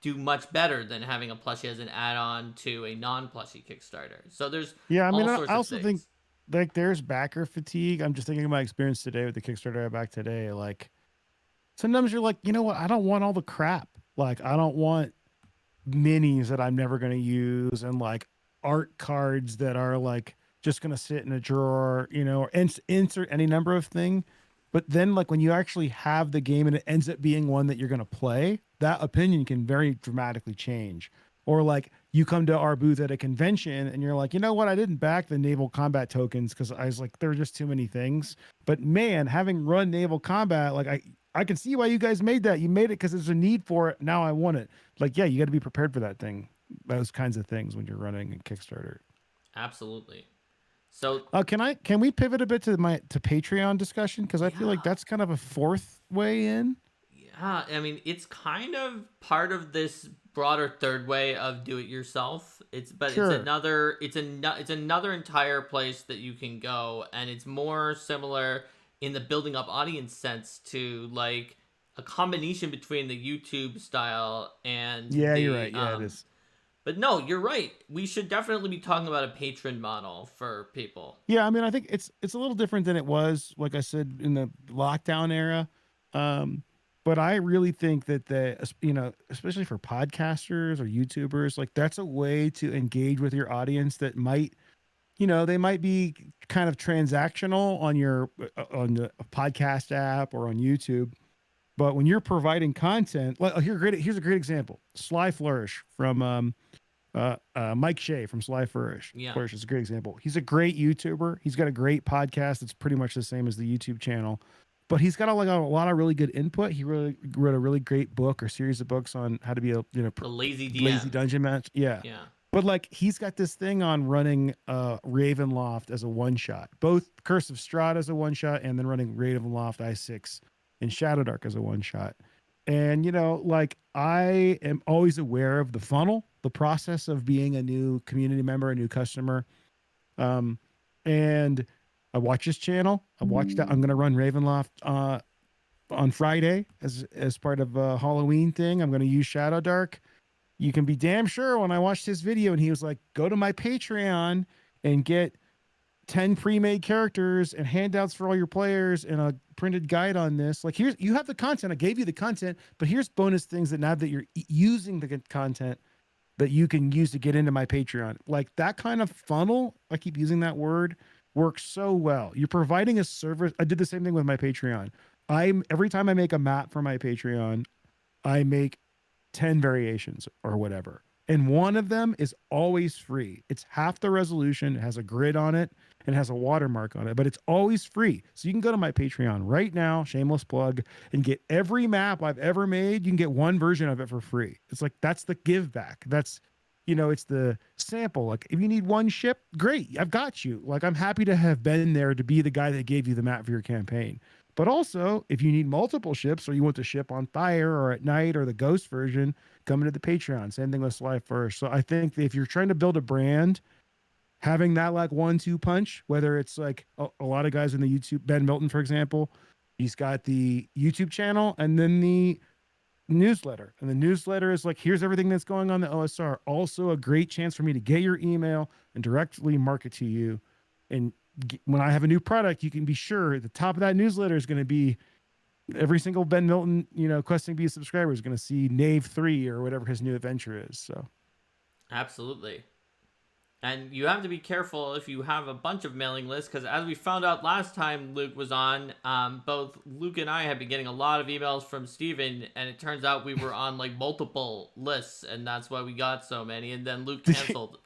do much better than having a plushie as an add-on to a non-plushie Kickstarter. So there's Yeah, I mean, all I sorts of also think things. like there's backer fatigue. I'm just thinking of my experience today with the Kickstarter I backed today. Like sometimes you're like, you know what? I don't want all the crap. Like I don't want minis that I'm never going to use and like art cards that are like just going to sit in a drawer, you know, or insert any number of thing. But then like when you actually have the game and it ends up being one that you're going to play, that opinion can very dramatically change. Or like you come to our booth at a convention and you're like, you know what? I didn't back the naval combat tokens because I was like, there are just too many things. But man, having run naval combat, like I can see why you guys made that. You made it because there's a need for it. Now I want it. Like, yeah, you got to be prepared for that thing, those kinds of things when you're running a Kickstarter. Absolutely. So Can we pivot a bit to Patreon discussion? Because I feel like yeah. that's kind of a fourth way in. Yeah, I mean, it's kind of part of this broader third way of do it yourself. It's Sure. it's another entire place that you can go, and it's more similar in the building up audience sense to like a combination between the YouTube style and Yeah, you're the right. Yeah, it is. but no, you're right. We should definitely be talking about a patron model for people. Yeah, I mean, I think it's a little different than it was, like I said, in the lockdown era. Um, but I really think that you know, especially for podcasters or YouTubers, like that's a way to engage with your audience that might, you know, they might be kind of transactional on your on the podcast app or on YouTube. But when you're providing content, like here's a great example. Sly Flourish from Mike Shea from Sly Flourish. Yeah. Flourish is a great example. He's a great YouTuber. He's got a great podcast that's pretty much the same as the YouTube channel, but he's got a lot of really good input. He really wrote a really great book or series of books on how to be a The lazy DM. lazy dungeon match. Yeah. Yeah. But like he's got this thing on running Ravenloft as a one shot, both Curse of Strahd as a one shot, and then running Ravenloft I6 and Shadow Dark as a one shot. And, you know, like I am always aware of the funnel, the process of being a new community member, a new customer. And I watch his channel. I watched that. I'm going to run Ravenloft on Friday as part of a Halloween thing. I'm going to use Shadow Dark. You can be damn sure when I watched his video and he was like, go to my Patreon and get 10 pre-made characters and handouts for all your players and a printed guide on this. Like you have the content. I gave you the content, but here's bonus things that now that you're using the content that you can use to get into my Patreon. Like that kind of funnel, I keep using that word, works so well. You're providing a service. I did the same thing with my Patreon. Every time I make a map for my Patreon, I make 10 variations or whatever. And one of them is always free. It's half the resolution. It has a grid on it and has a watermark on it, but it's always free. So you can go to my Patreon right now, shameless plug, and get every map I've ever made. You can get one version of it for free. It's like, that's the give back. That's, you know, it's the sample. Like if you need one ship, great. I've got you. Like I'm happy to have been there to be the guy that gave you the map for your campaign. But also, if you need multiple ships or you want the ship on fire or at night or the ghost version, come into the Patreon. Same thing with Sly First. So I think that if you're trying to build a brand, having that like 1-2 punch, whether it's like a lot of guys in the YouTube, Ben Milton, for example, he's got the YouTube channel and then the newsletter. And the newsletter is like, here's everything that's going on the OSR. Also a great chance for me to get your email and directly market to you. And when I have a new product, you can be sure the top of that newsletter is going to be every single Ben Milton, you know, Questing Bee subscriber is going to see Knave 3 or whatever his new adventure is. So absolutely. And you have to be careful if you have a bunch of mailing lists, because as we found out last time Luke was on, both Luke and I have been getting a lot of emails from Steven, and it turns out we were on like multiple lists, and that's why we got so many. And then Luke canceled.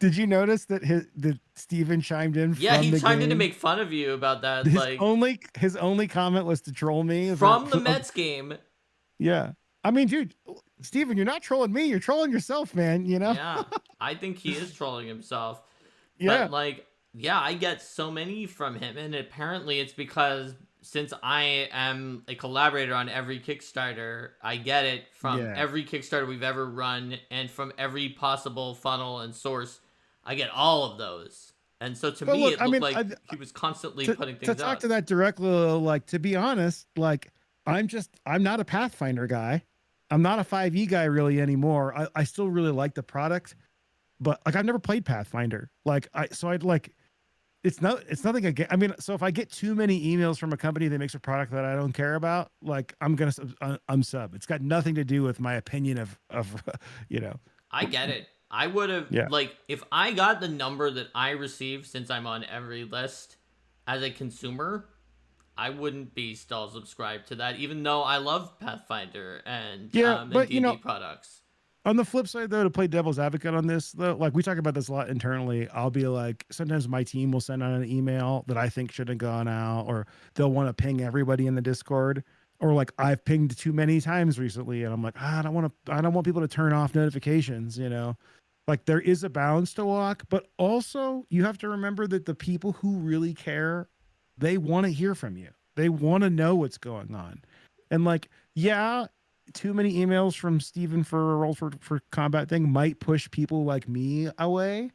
Did you notice that Steven chimed in? Yeah, from he the chimed in game? to make fun of you about that. His only comment was to troll me from the Mets game. Yeah, I mean, dude, Steven, you're not trolling me. You're trolling yourself, man. You know. Yeah, I think he is trolling himself. Yeah. But like, yeah, I get so many from him, and apparently it's because since I am a collaborator on every Kickstarter, I get it from Yeah. every Kickstarter we've ever run and from every possible funnel and source. I get all of those. And so to But me, look, it I looked mean, like he was constantly putting to things talk out. to that directly, like to be honest, like I'm not a Pathfinder guy. I'm not a 5e guy really anymore. I still really like the product, but like I've never played Pathfinder. Like I'd like it's nothing again. I mean, so if I get too many emails from a company that makes a product that I don't care about, like I'm gonna unsub. It's got nothing to do with my opinion of you know. I get it. I would have, Yeah. like, if I got the number that I received since I'm on every list as a consumer, I wouldn't be still subscribed to that, even though I love Pathfinder Yeah, and but D&D products. on the flip side though, to play devil's advocate on this though, like we talk about this a lot internally. I'll be like, sometimes my team will send out an email that I think should have gone out, or they'll want to ping everybody in the Discord, or like I've pinged too many times recently, and I'm like, I don't want people to turn off notifications, you know. Like there is a balance to walk, but also you have to remember that the people who really care, they want to hear from you. They want to know what's going on. And like, yeah, too many emails from Steven for a role for combat thing might push people like me away.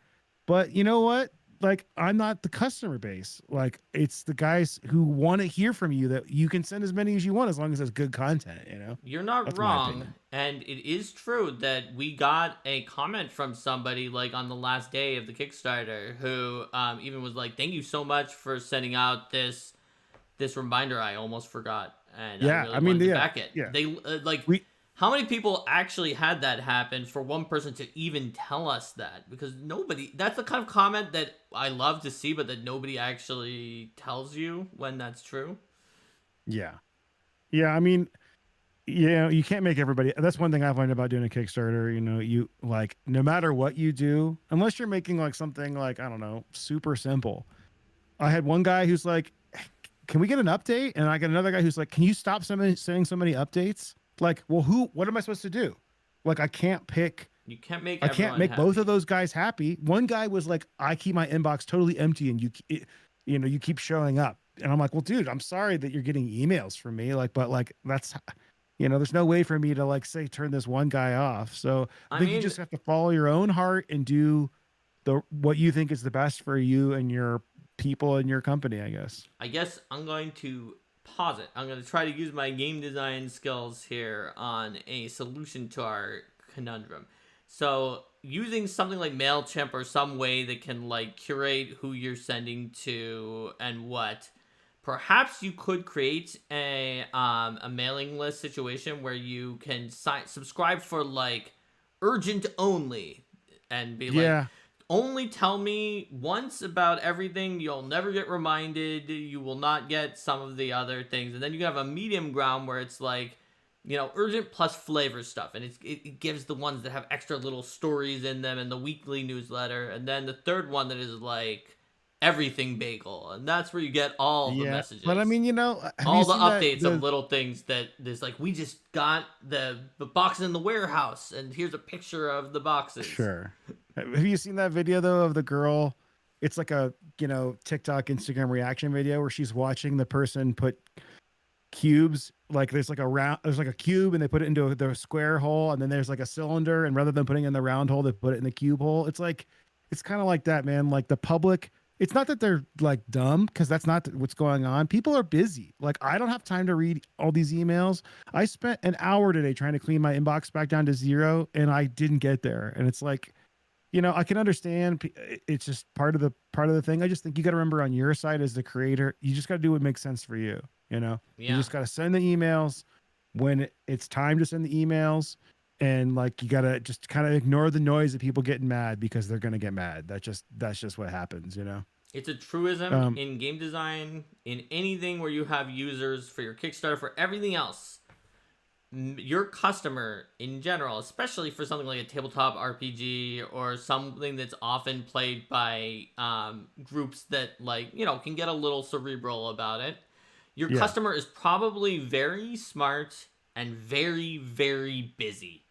But you know what? Like, I'm not the customer base. Like, it's the guys who want to hear from you, that you can send as many as you want as long as it's good content, you know? You're not That's my wrong, opinion. and it is true that we got a comment from somebody like on the last day of the Kickstarter who even was like, "Thank you so much for sending out this reminder. I almost forgot, and I Yeah. really I mean, wanted to yeah. back it." Yeah. They like, We, how many people actually had that happen for one person to even tell us that? Because nobody. That's the kind of comment that I love to see, but that nobody actually tells you when that's true. yeah. Yeah. I mean, yeah, you can't make everybody. That's one thing I've learned about doing a Kickstarter. You know, you like, no matter what you do, unless you're making like something like, I don't know, super simple. I had one guy who's like, can we get an update? And I got another guy who's like, can you stop sending so many updates? Like, well, what am I supposed to do? Like, You can't make I can't everyone make both of happy. those guys happy. One guy was like, I keep my inbox totally empty and you know, you keep showing up. And I'm like, well, dude, I'm sorry that you're getting emails from me. Like, but like, that's, you know, there's no way for me to like say, turn this one guy off. So I I think you mean, just have to follow your own heart and do what you think is the best for you and your people and your company, I guess. I guess I'm going to pause it. I'm going to try to use my game design skills here on a solution to our conundrum. So, using something like MailChimp or some way that can like curate who you're sending to and what, perhaps you could create a mailing list situation where you can subscribe for like urgent only and be like, Yeah. only tell me once about everything. You'll never get reminded. You will not get some of the other things. And then you have a medium ground where it's like, urgent plus flavor stuff. And it gives the ones that have extra little stories in them and the weekly newsletter. And then the third one that is like everything bagel. And that's where you get all the Yeah. But I messages. mean, you know, have you All the seen that updates of little things that there's like, we just got the box in the warehouse and here's a picture of the boxes. sure. Have you seen that video though of the girl? It's like a, you know, TikTok, Instagram reaction video where she's watching the person put cubes, like there's like a cube and they put it into the square hole, and then there's like a cylinder, and rather than putting it in the round hole, they put it in the cube hole. It's like, it's kind of like that, man. Like the public, it's not that they're like dumb, because that's not what's going on. People are busy. Like, I don't have time to read all these emails. I spent an hour today trying to clean my inbox back down to zero, and I didn't get there. And it's like, you know, I can understand, it's just part of the thing. I just think you got to remember, on your side as the creator, you just got to do what makes sense for you. You know, you Yeah. just got to send the emails when it's time to send the emails. And like, you got to just kind of ignore the noise of people getting mad, because they're going to get mad. That's just what happens, you know? It's a truism Um, in game design, in anything where you have users for your Kickstarter, for everything else. Your customer in general, especially for something like a tabletop RPG or something that's often played by groups that, like, can get a little cerebral about it. Your yeah. customer is probably very smart and very, very busy.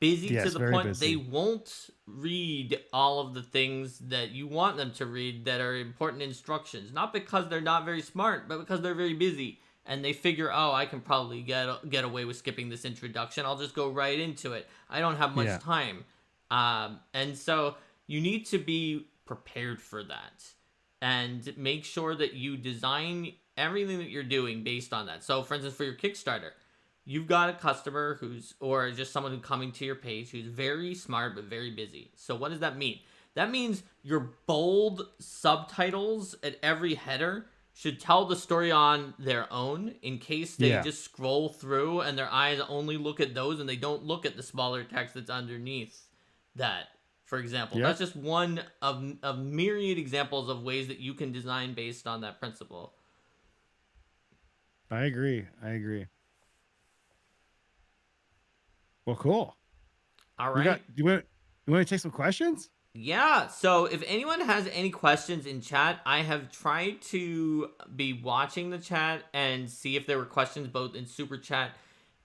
busy to Yes, the very point they busy. won't read all of the things that you want them to read that are important instructions. Not because they're not very smart, but because they're very busy. And they figure, oh, I can probably get away with skipping this introduction. I'll just go right into it. I don't have much Yeah. time. And so you need to be prepared for that. And make sure that you design everything that you're doing based on that. So, for instance, for your Kickstarter, you've got a customer or just someone who's coming to your page who's very smart but very busy. So what does that mean? That means your bold subtitles at every header should tell the story on their own, in case they Yeah. just scroll through and their eyes only look at those and they don't look at the smaller text that's underneath that. For example, Yep. that's just one of myriad examples of ways that you can design based on that principle. I agree. I agree. Well, cool. All We got. right. You want to take some questions? Yeah, so if anyone has any questions in chat, I have tried to be watching the chat and see if there were questions both in super chat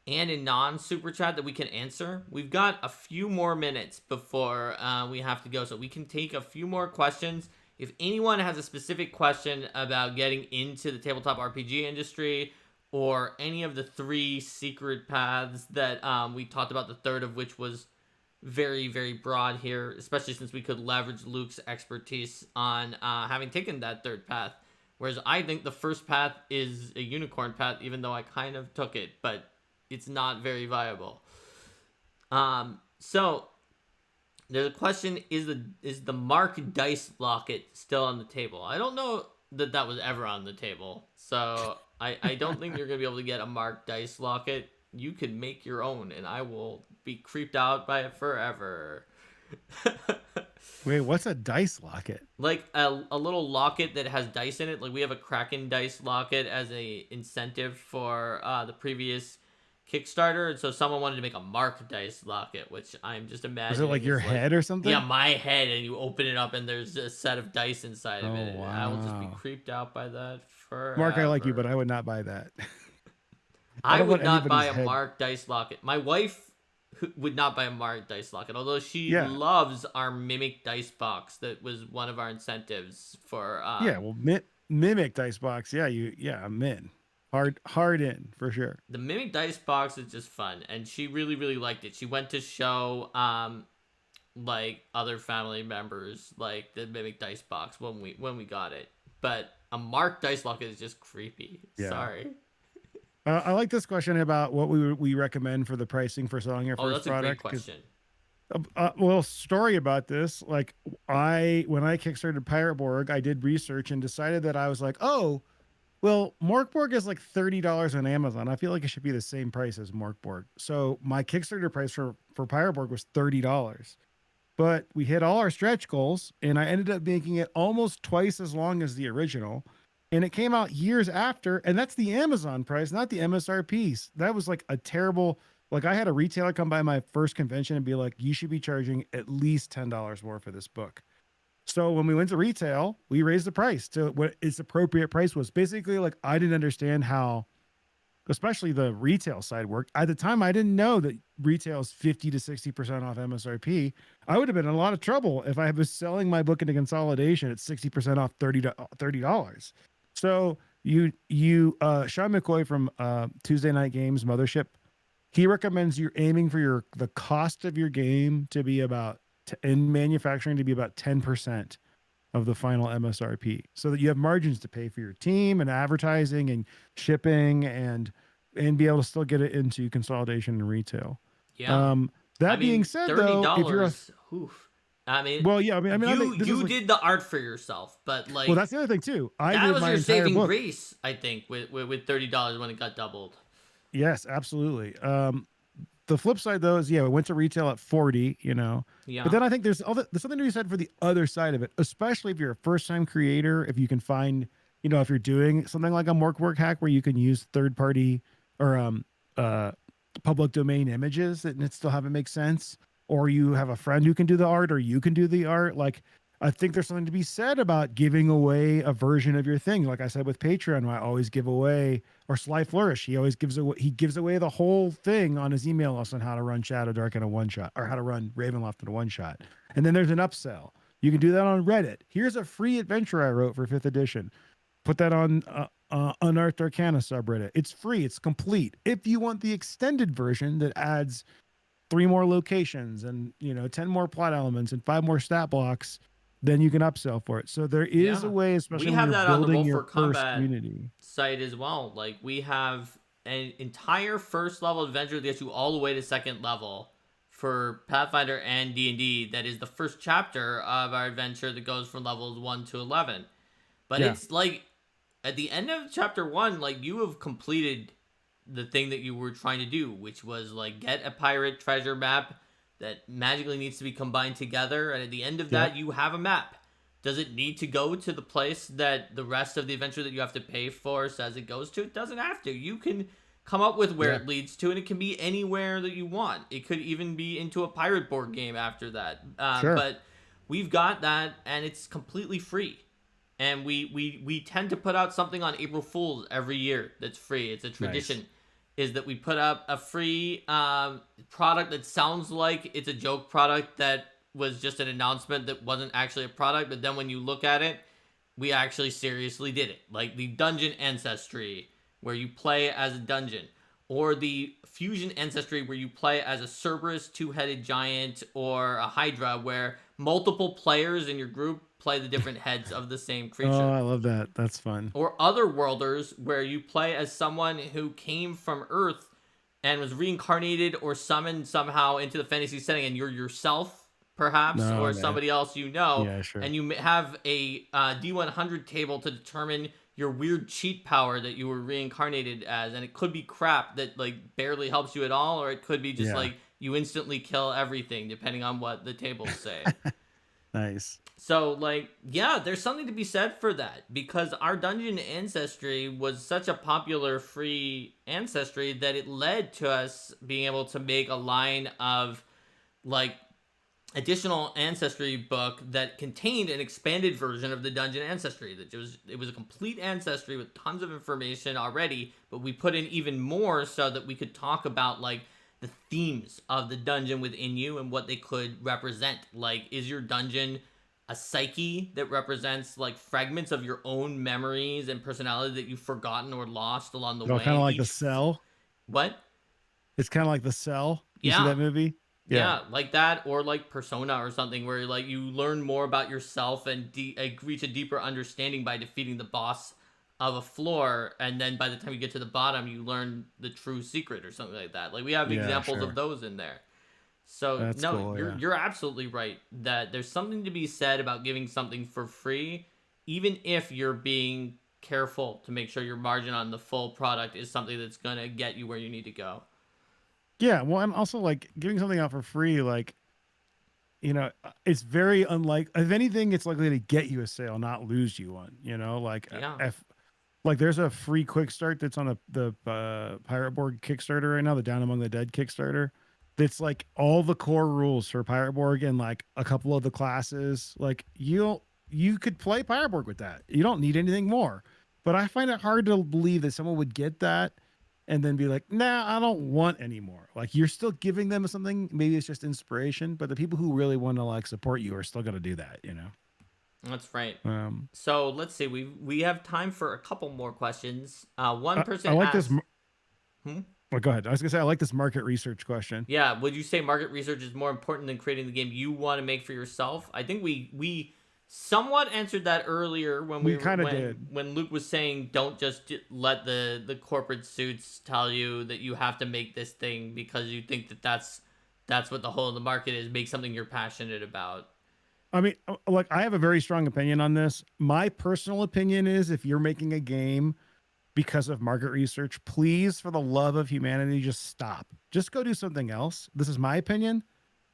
and in non-super chat that we can answer. We've got a few more minutes before we have to go, so we can take a few more questions. If anyone has a specific question about getting into the tabletop RPG industry, or any of the 3 secret paths that we talked about, the third of which was very, very broad here, especially since we could leverage Luke's expertise on having taken that third path. Whereas I think the first path is a unicorn path, even though I kind of took it, but it's not very viable. So there's a question: is the Mark Dice Locket still on the table? I don't know that was ever on the table, so I don't think you're gonna be able to get a Mark Dice Locket. You can make your own, and I will be creeped out by it forever. Wait, what's a dice locket? Like a little locket that has dice in it. Like we have a Kraken dice locket as a incentive for the previous Kickstarter, and so someone wanted to make a Mark dice locket, which I'm just imagining. Is it like your head or something? Yeah, my head, and you open it up, and there's a set of dice inside of Oh, it. wow. I will just be creeped out by that forever. Mark, I like you, but I would not buy that. I don't would want not buy a anybody's head. Mark dice locket. My wife would not buy a Mark dice locket, although she Yeah. loves our Mimic dice box. That was one of our incentives for. Yeah, well, mimic dice box. Yeah, I'm in. Hard in for sure. The Mimic dice box is just fun, and she really, really liked it. She went to show like other family members like the Mimic dice box when we got it. But a Mark dice locket is just creepy. Yeah. Sorry. I like this question about what we recommend for the pricing for selling your first That's product. a great question. Well, story about this. Like when I kickstarted Pirateborg, I did research and decided that I was like, oh, well, Morkborg is like $30 on Amazon. I feel like it should be the same price as Morkborg. So my Kickstarter price for Pirateborg was $30. But we hit all our stretch goals, and I ended up making it almost twice as long as the original. And it came out years after, and that's the Amazon price, not the MSRP. That was like a terrible. Like I had a retailer come by my first convention and be like, you should be charging at least $10 more for this book. So when we went to retail, we raised the price to what its appropriate price was. Basically, like I didn't understand how, especially the retail side worked. At the time, I didn't know that retail is 50 to 60% off MSRP. I would have been in a lot of trouble if I was selling my book into consolidation at 60% off $30. So Sean McCoy from Tuesday Night Games Mothership, he recommends you're aiming for the cost of your game to be about in manufacturing to be about 10% of the final MSRP, so that you have margins to pay for your team and advertising and shipping and be able to still get it into consolidation and retail. Yeah. Being said, though, if you're you did the art for yourself, but like, well, that's the other thing too. That was your saving grace, I think, with $30 when it got doubled. Yes, absolutely. The flip side, though, is it went to retail at 40. Yeah. But then I think there's something to be said for the other side of it, especially if you're a first-time creator. If you can find, if you're doing something like a Morkborg hack where you can use third-party or public domain images and it still have it make sense, or you have a friend who can do the art, or you can do the art. Like, I think there's something to be said about giving away a version of your thing. Like I said with Patreon, I always give away, or Sly Flourish, he gives away the whole thing on his email list on how to run Shadow Dark in a one shot, or how to run Ravenloft in a one shot. And then there's an upsell. You can do that on Reddit. Here's a free adventure I wrote for 5th edition. Put that on Unearthed Arcana subreddit. It's free. It's complete. If you want the extended version that adds 3 more locations and 10 more plot elements and 5 more stat blocks, then you can upsell for it. So there is a way, especially when you're building your first community site as well. Like we have an entire first level adventure that gets you all the way to 2nd level for Pathfinder and D&D. That is the first chapter of our adventure that goes from levels 1 to 11. But it's like at the end of chapter 1, like you have completed the thing that you were trying to do, which was like get a pirate treasure map that magically needs to be combined together, and at the end of that you have a map. Does it need to go to the place that the rest of the adventure that you have to pay for says it goes to? It doesn't have to. You can come up with where it leads to, and it can be anywhere that you want. It could even be into a pirate board game after that. But we've got that, and it's completely free. And we tend to put out something on April Fool's every year that's free. It's a tradition. Nice. Is that we put up a free product that sounds like it's a joke product that was just an announcement that wasn't actually a product, but then when you look at it, we actually seriously did it. Like the Dungeon Ancestry, where you play as a dungeon, or the Fusion Ancestry, where you play as a Cerberus 2-headed giant or a Hydra, where multiple players in your group play the different heads of the same creature. Oh, I love that. That's fun. Or Otherworlders, where you play as someone who came from Earth and was reincarnated or summoned somehow into the fantasy setting, and you're yourself, perhaps, or somebody else you know. Yeah, sure. And you have a D100 table to determine your weird cheat power that you were reincarnated as, and it could be crap that like barely helps you at all, or it could be just like you instantly kill everything, depending on what the tables say. Nice. So, like, yeah, there's something to be said for that, because our Dungeon Ancestry was such a popular free ancestry that it led to us being able to make a line of, like, additional ancestry book that contained an expanded version of the Dungeon Ancestry. It was a complete ancestry with tons of information already, but we put in even more so that we could talk about, like, the themes of the dungeon within you and what they could represent. Like, is your dungeon a psyche that represents like fragments of your own memories and personality that you've forgotten or lost along the way? Kind of like The Cell. What? It's kind of like The Cell. You see that movie? Yeah, like that, or like Persona or something, where like you learn more about yourself and reach a deeper understanding by defeating the boss of a floor, and then by the time you get to the bottom, you learn the true secret or something like that. Like we have examples of those in there. So that's cool, you're absolutely right that there's something to be said about giving something for free, even if you're being careful to make sure your margin on the full product is something that's going to get you where you need to go. Yeah, well, and also like giving something out for free, like, it's very unlike, if anything, it's likely to get you a sale, not lose you one, like if like there's a free quick start that's on the Pirate Board Kickstarter right now, the Down Among the Dead Kickstarter. That's like all the core rules for Pirate Borg and like a couple of the classes. Like you could play Pirate Borg with that. You don't need anything more. But I find it hard to believe that someone would get that and then be like, nah, I don't want any more. Like you're still giving them something. Maybe it's just inspiration, but the people who really want to like support you are still going to do that, That's right. So let's see. We have time for a couple more questions. One person I like asked, this. Well, go ahead. I was going to say, I like this market research question. Yeah. Would you say market research is more important than creating the game you want to make for yourself? I think we somewhat answered that earlier when we kind of did. When Luke was saying, don't just let the corporate suits tell you that you have to make this thing because you think that's what the whole of the market is. Make something you're passionate about. I mean, like, I have a very strong opinion on this. My personal opinion is if you're making a game because of market research, please, for the love of humanity, just stop. Just go do something else. This is my opinion.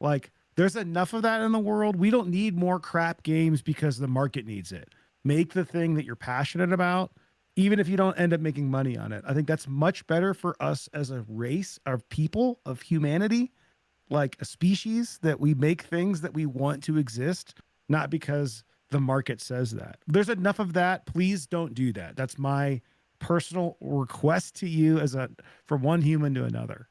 Like, there's enough of that in the world. We don't need more crap games because the market needs it. Make the thing that you're passionate about, even if you don't end up making money on it. I think that's much better for us as a race of people, of humanity, like a species, that we make things that we want to exist, not because the market says that. There's enough of that. Please don't do that. That's my personal request to you from one human to another.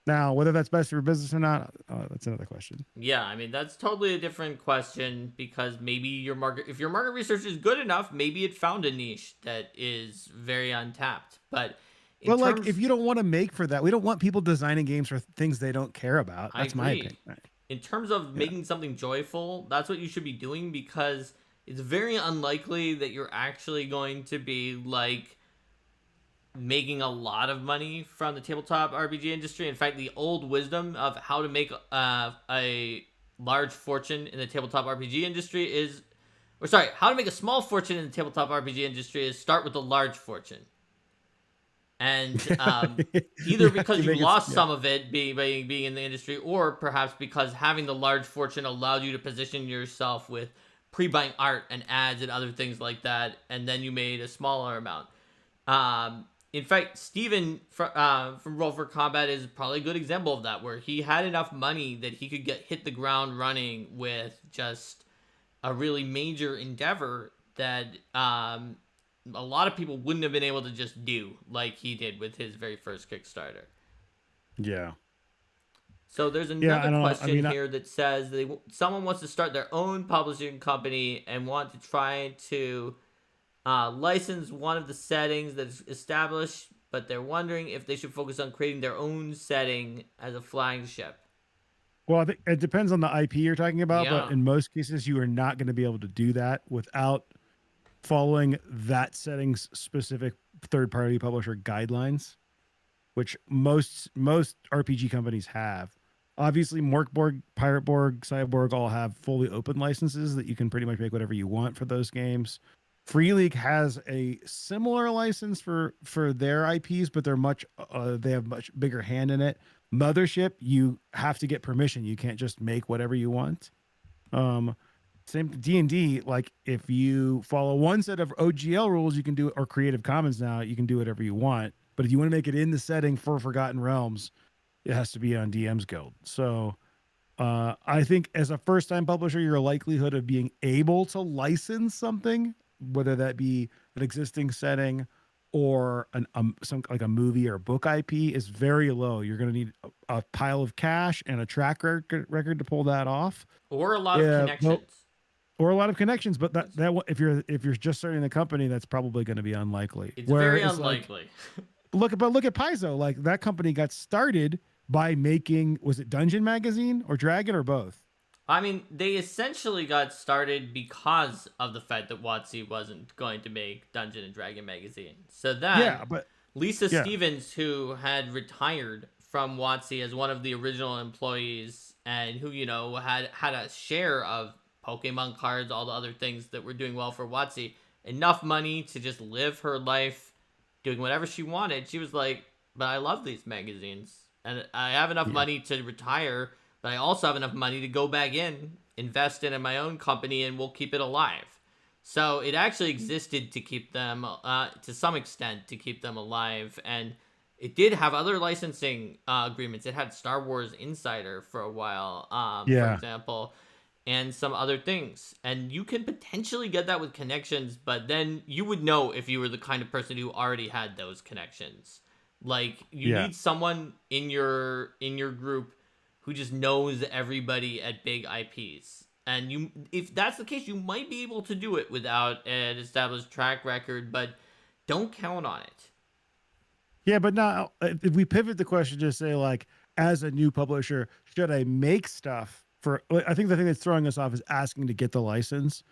Now, whether that's best for business or not, that's another question. Yeah, I mean, that's totally a different question, because maybe if your market research is good enough, maybe it found a niche that is very untapped. But in Well, like, terms, if you don't want to make for that, we don't want people designing games for things they don't care about. I That's my agree. opinion. In terms of Yeah. making something joyful, that's what you should be doing, because it's very unlikely that you're actually going to be like making a lot of money from the tabletop RPG industry. In fact, the old wisdom of how to make a large fortune in the tabletop RPG industry is, or sorry, how to make a small fortune in the tabletop RPG industry is start with a large fortune. And either Yeah, because you you make it, lost yeah. some of it being in the industry, or perhaps because having the large fortune allowed you to position yourself with pre-buying art and ads and other things like that, and then you made a smaller amount. In fact, Steven from Roll for Combat is probably a good example of that, where he had enough money that he could hit the ground running with just a really major endeavor that a lot of people wouldn't have been able to just do like he did with his very first Kickstarter. Yeah. So there's Yeah, I another don't know. I question mean, here that says someone wants to start their own publishing company and want to try to license one of the settings that's established, but they're wondering if they should focus on creating their own setting as a flagship. well, I think it depends on the IP you're talking about, but Yeah. in most cases, you are not going to be able to do that without following that setting's specific third-party publisher guidelines, which most RPG companies have. Obviously, Morkborg, Pirateborg, Cyborg all have fully open licenses that you can pretty much make whatever you want for those games. Free League has a similar license for their IPs, but they have much bigger hand in it. Mothership, you have to get permission. You can't just make whatever you want. Same D&D, like if you follow one set of OGL rules, you can do, or Creative Commons now, you can do whatever you want. But if you want to make it in the setting for Forgotten Realms, it has to be on DM's Guild. So I think as a first-time publisher, your likelihood of being able to license something, whether that be an existing setting or some like a movie or book IP, is very low. You're going to need a pile of cash and a track record to pull that off, Or a lot of connections. or a lot of connections. But that if you're just starting the company, that's probably going to be unlikely. It's very unlikely. Like, look at Paizo. Like, that company got started by making, was it Dungeon Magazine or Dragon or both? I mean, they essentially got started because of the fact that WoTC wasn't going to make Dungeon and Dragon magazine. So then, Lisa Stevens, who had retired from WoTC as one of the original employees, and who, had a share of Pokemon cards, all the other things that were doing well for WoTC, enough money to just live her life doing whatever she wanted. She was like, but I love these magazines, and I have enough money to retire, but I also have enough money to go back in, invest in my own company, and we'll keep it alive. So it actually existed to keep them, to some extent, to keep them alive. And it did have other licensing agreements. It had Star Wars Insider for a while, for example, and some other things. And you can potentially get that with connections, but then you would know if you were the kind of person who already had those connections. Like, you need someone in your group who just knows everybody at big IPs. And if that's the case, you might be able to do it without an established track record, but don't count on it. Yeah, but now if we pivot the question to say, like, as a new publisher, should I make stuff for, I think the thing that's throwing us off is asking to get the license.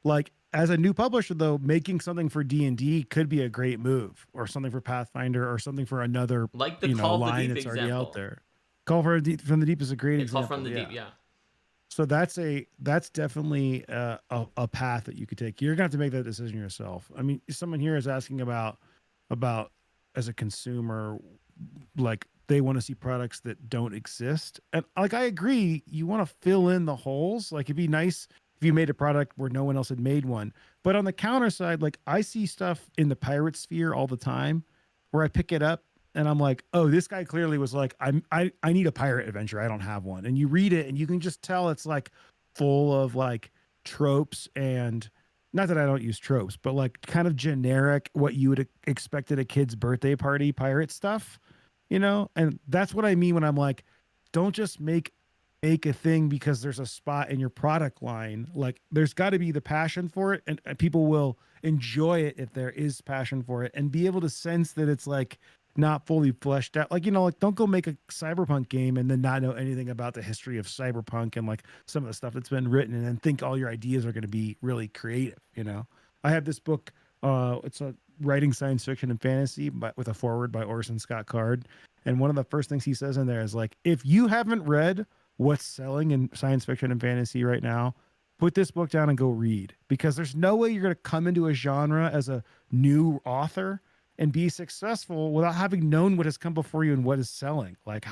Like, as a new publisher, though, making something for D&D could be a great move, or something for Pathfinder, or something for another, like the Call of the Deep that's example. already out there. Call from the Deep is a great example. Call from the Deep, yeah. So that's definitely a path that you could take. You're gonna have to make that decision yourself. I mean, someone here is asking about as a consumer, like, they want to see products that don't exist, and like, I agree, you want to fill in the holes. Like, it'd be nice if you made a product where no one else had made one. But on the counter side, like, I see stuff in the pirate sphere all the time where I pick it up and I'm like, oh, this guy clearly was like, I need a pirate adventure. I don't have one. And you read it and you can just tell it's like full of like tropes and not that I don't use tropes, but like kind of generic what you would expect at a kid's birthday party pirate stuff, And that's what I mean when I'm like, don't just make a thing because there's a spot in your product line. Like there's got to be the passion for it, and people will enjoy it if there is passion for it, and be able to sense that it's like not fully fleshed out. Like, like don't go make a cyberpunk game and then not know anything about the history of cyberpunk and like some of the stuff that's been written, and then think all your ideas are going to be really creative. I have this book, it's a writing science fiction and fantasy, but with a foreword by Orson Scott Card. And one of the first things he says in there is like, if you haven't read what's selling in science fiction and fantasy right now, put this book down and go read, because there's no way you're going to come into a genre as a new author and be successful without having known what has come before you and what is selling. Like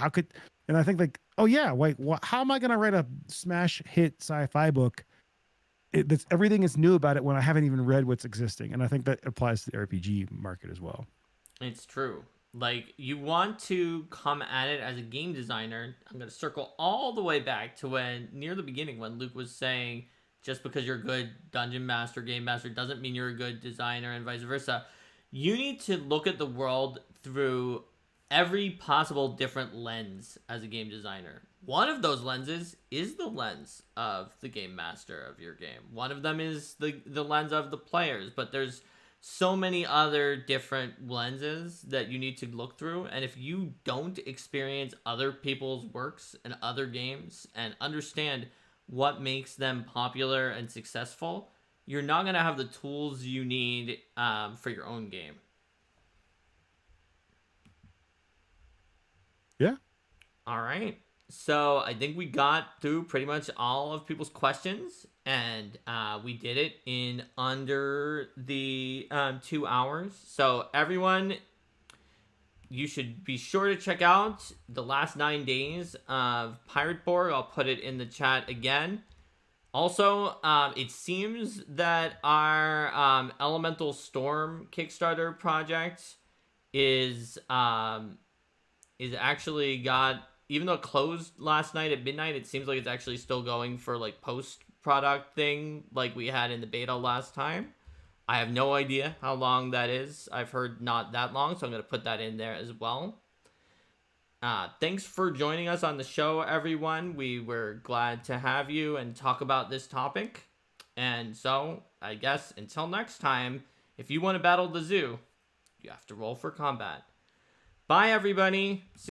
and I think like, oh yeah, wait, how am I going to write a smash hit sci-fi book that's everything is new about it when I haven't even read what's existing? And I think that applies to the RPG market as well. It's true. Like, you want to come at it as a game designer. I'm going to circle all the way back to near the beginning, when Luke was saying, just because you're a good dungeon master, game master, doesn't mean you're a good designer, and vice versa. You need to look at the world through every possible different lens as a game designer. One of those lenses is the lens of the game master of your game. One of them is the lens of the players, but there's so many other different lenses that you need to look through. And if you don't experience other people's works and other games and understand what makes them popular and successful, you're not going to have the tools you need for your own game. Yeah. All right. So I think we got through pretty much all of people's questions, and we did it in under the 2 hours. So everyone, you should be sure to check out the last 9 days of Pirate Borg. I'll put it in the chat again. Also, it seems that our Elemental Storm Kickstarter project is actually got, even though it closed last night at midnight, it seems like it's actually still going for like post product thing like we had in the beta last time. I have no idea how long that is. I've heard not that long, so I'm going to put that in there as well. Thanks for joining us on the show, everyone. We were glad to have you and talk about this topic. And so, I guess, until next time, if you want to battle the zoo, you have to roll for combat. Bye, everybody.